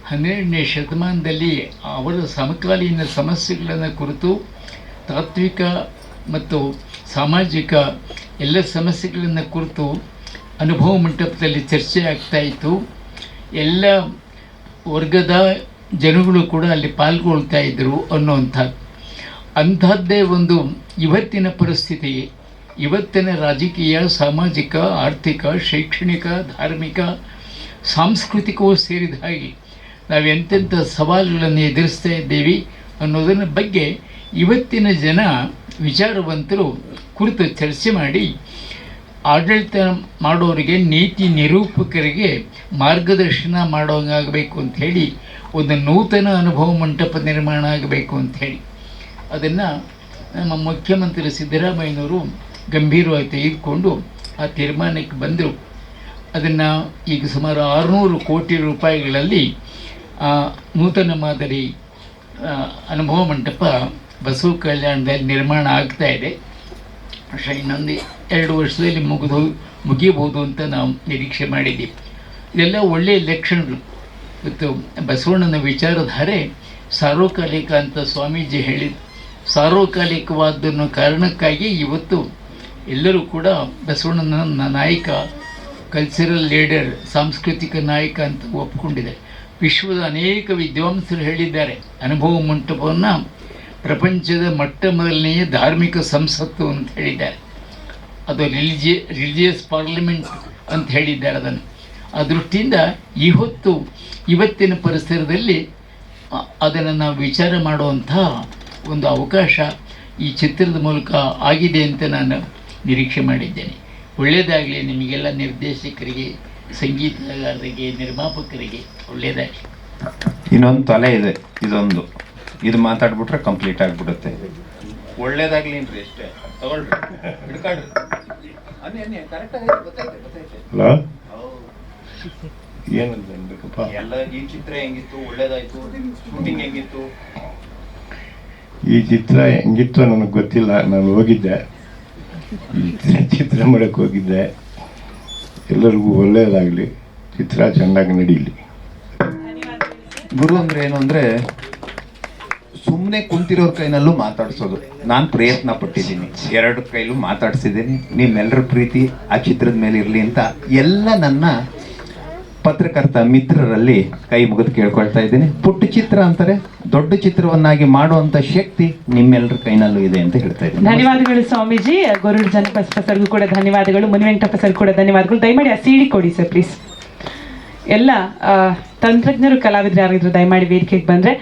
12ನೇ ಶತಮಾನದಲ್ಲಿ ಅವರ ಸಮಕಾಲೀನ ಸಮಸ್ಯೆಗಳನ್ನು ಕುರಿತು ತಾತ್ವಿಕ ಮತ್ತು ಸಾಮಾಜಿಕ ಎಲ್ಲ ಸಮಸ್ಯೆಗಳನ್ನು ಕುರಿತು ಅನುಭವ ಮಂಟಪದಲ್ಲಿ ಚರ್ಚೆ ಆಗ್ತಾಯಿತ್ತು. ಎಲ್ಲ ವರ್ಗದ ಜನಗಳು ಕೂಡ ಅಲ್ಲಿ ಪಾಲ್ಗೊಳ್ತಾ ಇದ್ದರು ಅಂಥದ್ದೇ ಒಂದು ಇವತ್ತಿನ ಪರಿಸ್ಥಿತಿಗೆ, ಇವತ್ತಿನ ರಾಜಕೀಯ, ಸಾಮಾಜಿಕ, ಆರ್ಥಿಕ, ಶೈಕ್ಷಣಿಕ, ಧಾರ್ಮಿಕ, ಸಾಂಸ್ಕೃತಿಕವೂ ಸೇರಿದ ಹಾಗೆ ನಾವು ಎಂತೆಂಥ ಸವಾಲುಗಳನ್ನು ಎದುರಿಸ್ತಾ ಇದ್ದೇವೆ ಅನ್ನೋದರ ಬಗ್ಗೆ ಇವತ್ತಿನ ಜನ ವಿಚಾರವಂತರು ಕುರಿತು ಚರ್ಚೆ ಮಾಡಿ ಆಡಳಿತ ಮಾಡೋರಿಗೆ, ನೀತಿ ನಿರೂಪಕರಿಗೆ ಮಾರ್ಗದರ್ಶನ ಮಾಡೋಂಗಾಗಬೇಕು ಅಂಥೇಳಿ ಒಂದು ನೂತನ ಅನುಭವ ಮಂಟಪ ನಿರ್ಮಾಣ ಆಗಬೇಕು ಅಂಥೇಳಿ ಅದನ್ನು ನಮ್ಮ ಮುಖ್ಯಮಂತ್ರಿ ಸಿದ್ದರಾಮಯ್ಯನವರು ಗಂಭೀರವಾಗಿ ತೆಗೆದುಕೊಂಡು ಆ ತೀರ್ಮಾನಕ್ಕೆ ಬಂದರು. ಅದನ್ನು ಈಗ ಸುಮಾರು 600 ಕೋಟಿ ರೂಪಾಯಿಗಳಲ್ಲಿ ನೂತನ ಮಾದರಿ ಅನುಭವ ಮಂಟಪ ಬಸವ ಕಲ್ಯಾಣದಲ್ಲಿ ನಿರ್ಮಾಣ ಆಗ್ತಾಯಿದೆ. പക്ഷേ ಇನ್ನೊಂದು 2 ವರ್ಷದಲ್ಲಿ ಮುಗಿಯಬಹುದು ಅಂತ ನಾವು ನಿರೀಕ್ಷೆ ಮಾಡಿದ್ದೀವಿ. ಇದೆಲ್ಲ ಒಳ್ಳೆಯ ಲಕ್ಷಣಗಳು. ಇವತ್ತು ಬಸವಣ್ಣನ ವಿಚಾರಧಾರೆ ಸಾರ್ವಕಾಲಿಕ ಅಂತ ಸ್ವಾಮೀಜಿ ಹೇಳಿದ ಸಾರ್ವಕಾಲಿಕವಾದನ್ನು ಕಾರಣಕ್ಕಾಗಿ ಇವತ್ತು ಎಲ್ಲರೂ ಕೂಡ ಬಸವಣ್ಣನ ನಾಯಕ, ಕಲ್ಚರಲ್ ಲೀಡರ್, ಸಾಂಸ್ಕೃತಿಕ ನಾಯಕ ಅಂತ ಒಪ್ಕೊಂಡಿದ್ದಾರೆ. ವಿಶ್ವದ ಅನೇಕ ವಿದ್ವಾಂಸರು ಹೇಳಿದ್ದಾರೆ, ಅನುಭವ ಮಂಟಪವನ್ನು ಪ್ರಪಂಚದ ಮೊದಲನೆಯ ಧಾರ್ಮಿಕ ಸಂಸತ್ತು ಅಂತ ಹೇಳಿದ್ದಾರೆ. ಅದು ರಿಲಿಜಿಯಸ್ ಪಾರ್ಲಿಮೆಂಟ್ ಅಂತ ಹೇಳಿದ್ದಾರೆ. ಅದನ್ನು ಆ ದೃಷ್ಟಿಯಿಂದ ಇವತ್ತಿನ ಪರಿಸರದಲ್ಲಿ ಅದನ್ನು ನಾವು ವಿಚಾರ ಮಾಡುವಂಥ ಒಂದು ಅವಕಾಶ ಈ ಚಿತ್ರದ ಮೂಲಕ ಆಗಿದೆ ಅಂತ ನಾನು ನಿರೀಕ್ಷೆ ಮಾಡಿದ್ದೇನೆ. ಒಳ್ಳೆಯದಾಗಲಿ ನಿಮಗೆಲ್ಲ, ನಿರ್ದೇಶಕರಿಗೆ, ಸಂಗೀತಗಾರರಿಗೆ, ನಿರ್ಮಾಪಕರಿಗೆ ಒಳ್ಳೆಯದಾಗಲಿ.
ಇನ್ನೊಂದು ತಲೆ ಇದೆ, ಇದು ಮಾತಾಡ್ಬಿಟ್ರೆ ಕಂಪ್ಲೀಟ್ ಆಗಿಬಿಡುತ್ತೆ. ಒಳ್ಳೇದಾಗ್ಲಿ ಅಷ್ಟೇ, ತಗೊಳ್ರಿ, ಹಿಡ್ಕೊಳ್ರಿ. ಹಲೋ, ಏನಂತ ಅನ್ಬೇಕಪ್ಪ? ಎಲ್ಲ ಈ ಚಿತ್ರ ಹೆಂಗಿತ್ತು, ಒಳ್ಳೇದಾಯ್ತು, ಶೂಟಿಂಗ್ ಹೆಂಗಿತ್ತು? ಈ ಚಿತ್ರ ಹೆಂಗಿತ್ತು ನನಗೆ ಗೊತ್ತಿಲ್ಲ. ನಾನು ಹೋಗಿದ್ದೆ, ಚಿತ್ರ ಮಾಡಕ್ಕೆ ಹೋಗಿದ್ದೆ. ಎಲ್ಲರಿಗೂ ಒಳ್ಳೆಯದಾಗಲಿ, ಚಿತ್ರ ಚೆನ್ನಾಗಿ ನಡೀಲಿ.
ಗುರು ಅಂದರೆ ಏನು ಅಂದರೆ ಸುಮ್ಮನೆ ಕುಂತಿರೋರ ಕೈನಲ್ಲೂ ಮಾತಾಡ್ಸೋದು. ನಾನು ಪ್ರಯತ್ನ ಪಟ್ಟಿದ್ದೀನಿ, 2 ಕೈಲೂ ಮಾತಾಡ್ಸಿದ್ದೀನಿ. ನಿಮ್ಮೆಲ್ಲರ ಪ್ರೀತಿ ಆ ಚಿತ್ರದ ಮೇಲೆ ಇರಲಿ ಅಂತ ಎಲ್ಲ ನನ್ನ
ಪತ್ರಕರ್ತ ಮಿತ್ರರಲ್ಲಿ ಕೈ ಮುಗಿದು ಕೇಳ್ಕೊಳ್ತಾ ಇದ್ದೀನಿ. ಪುಟ್ಟ ಚಿತ್ರ ಅಂತಾರೆ, ದೊಡ್ಡ ಚಿತ್ರವನ್ನಾಗಿ ಮಾಡುವಂತ ಶಕ್ತಿ ನಿಮ್ಮೆಲ್ಲರ ಕೈನಲ್ಲೂ ಇದೆ ಅಂತ ಹೇಳ್ತಾ ಇದ್ದೀನಿ.
ಧನ್ಯವಾದಗಳು ಸ್ವಾಮೀಜಿ. ಗೊರುಡ್ ಜನಪದ ಸರ್ಗೂ ಕೂಡ ಧನ್ಯವಾದಗಳು. ಮುನಿವೆಂಕಟಪ್ಪ ಸರ್ ಕೂಡ ಧನ್ಯವಾದಗಳು. ದಯಮಾಡಿ ಆ CD ಕೊಡಿ ಸರ್ ಪ್ಲೀಸ್. ಎಲ್ಲ ತಂತ್ರಜ್ಞರು ಕಲಾವಿದರು ಯಾರಿದ್ರು ದಯಮಾಡಿ ವೇದಿಕೆಗೆ ಬಂದರೆ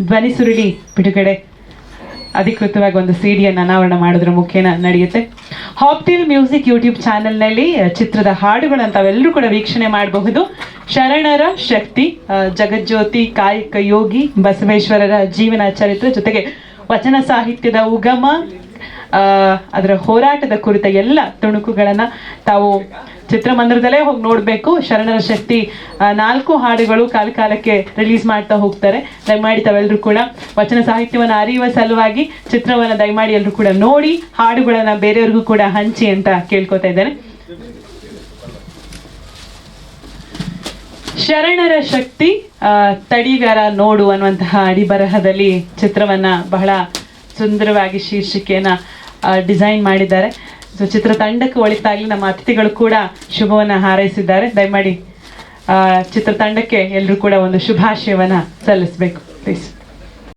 ಧ್ವನಿ ಸುರುಳಿ ಬಿಡುಗಡೆ ಅಧಿಕೃತವಾಗಿ ಒಂದು CD-ಯನ್ನು ಅನಾವರಣ ಮಾಡೋದ್ರ ಮುಖೇನ ನಡೆಯುತ್ತೆ. ಹಾಪ್ಟಿಲ್ ಮ್ಯೂಸಿಕ್ ಯೂಟ್ಯೂಬ್ ಚಾನೆಲ್ನಲ್ಲಿ ಚಿತ್ರದ ಹಾಡುಗಳನ್ನು ತಾವೆಲ್ಲರೂ ಕೂಡ ವೀಕ್ಷಣೆ ಮಾಡಬಹುದು. ಶರಣರ ಶಕ್ತಿ, ಜಗಜ್ಯೋತಿ, ಕಾಯಕ ಯೋಗಿ, ಬಸವೇಶ್ವರರ ಜೀವನ ಚರಿತ್ರೆ ಜೊತೆಗೆ ವಚನ ಸಾಹಿತ್ಯದ ಉಗಮ, ಅದರ ಹೋರಾಟದ ಕುರಿತ ಎಲ್ಲ ತುಣುಕುಗಳನ್ನು ತಾವು ಚಿತ್ರಮಂದಿರದಲ್ಲೇ ಹೋಗಿ ನೋಡಬೇಕು. ಶರಣರ ಶಕ್ತಿ 4 ಹಾಡುಗಳು ಕಾಲಕ್ಕೆ ರಿಲೀಸ್ ಮಾಡ್ತಾ ಹೋಗ್ತಾರೆ. ದಯಮಾಡಿ ತಾವೆಲ್ಲರೂ ಕೂಡ ವಚನ ಸಾಹಿತ್ಯವನ್ನು ಅರಿಯುವ ಸಲುವಾಗಿ ಚಿತ್ರವನ್ನು ದಯಮಾಡಿ ಎಲ್ಲರೂ ಕೂಡ ನೋಡಿ, ಹಾಡುಗಳನ್ನು ಬೇರೆಯವ್ರಿಗೂ ಕೂಡ ಹಂಚಿ ಅಂತ ಕೇಳ್ಕೊತಾ ಇದ್ದೇನೆ. ಶರಣರ ಶಕ್ತಿ ತಡಿಗಾರ ನೋಡು ಅನ್ನುವಂತಹ ಅಡಿಬರಹದಲ್ಲಿ ಚಿತ್ರವನ್ನು ಬಹಳ ಸುಂದರವಾಗಿ ಶೀರ್ಷಿಕೆಯನ್ನು ಡಿಸೈನ್ ಮಾಡಿದ್ದಾರೆ. ಸೊ ಚಿತ್ರತಂಡಕ್ಕೆ ಒಳಿತಾಗಲಿ. ನಮ್ಮ ಅತಿಥಿಗಳು ಕೂಡ ಶುಭವನ್ನು ಹಾರೈಸಿದ್ದಾರೆ. ದಯಮಾಡಿ ಚಿತ್ರತಂಡಕ್ಕೆ ಎಲ್ಲರೂ ಕೂಡ ಒಂದು ಶುಭಾಶಯವನ್ನು ಸಲ್ಲಿಸಬೇಕು ಪ್ಲೀಸ್.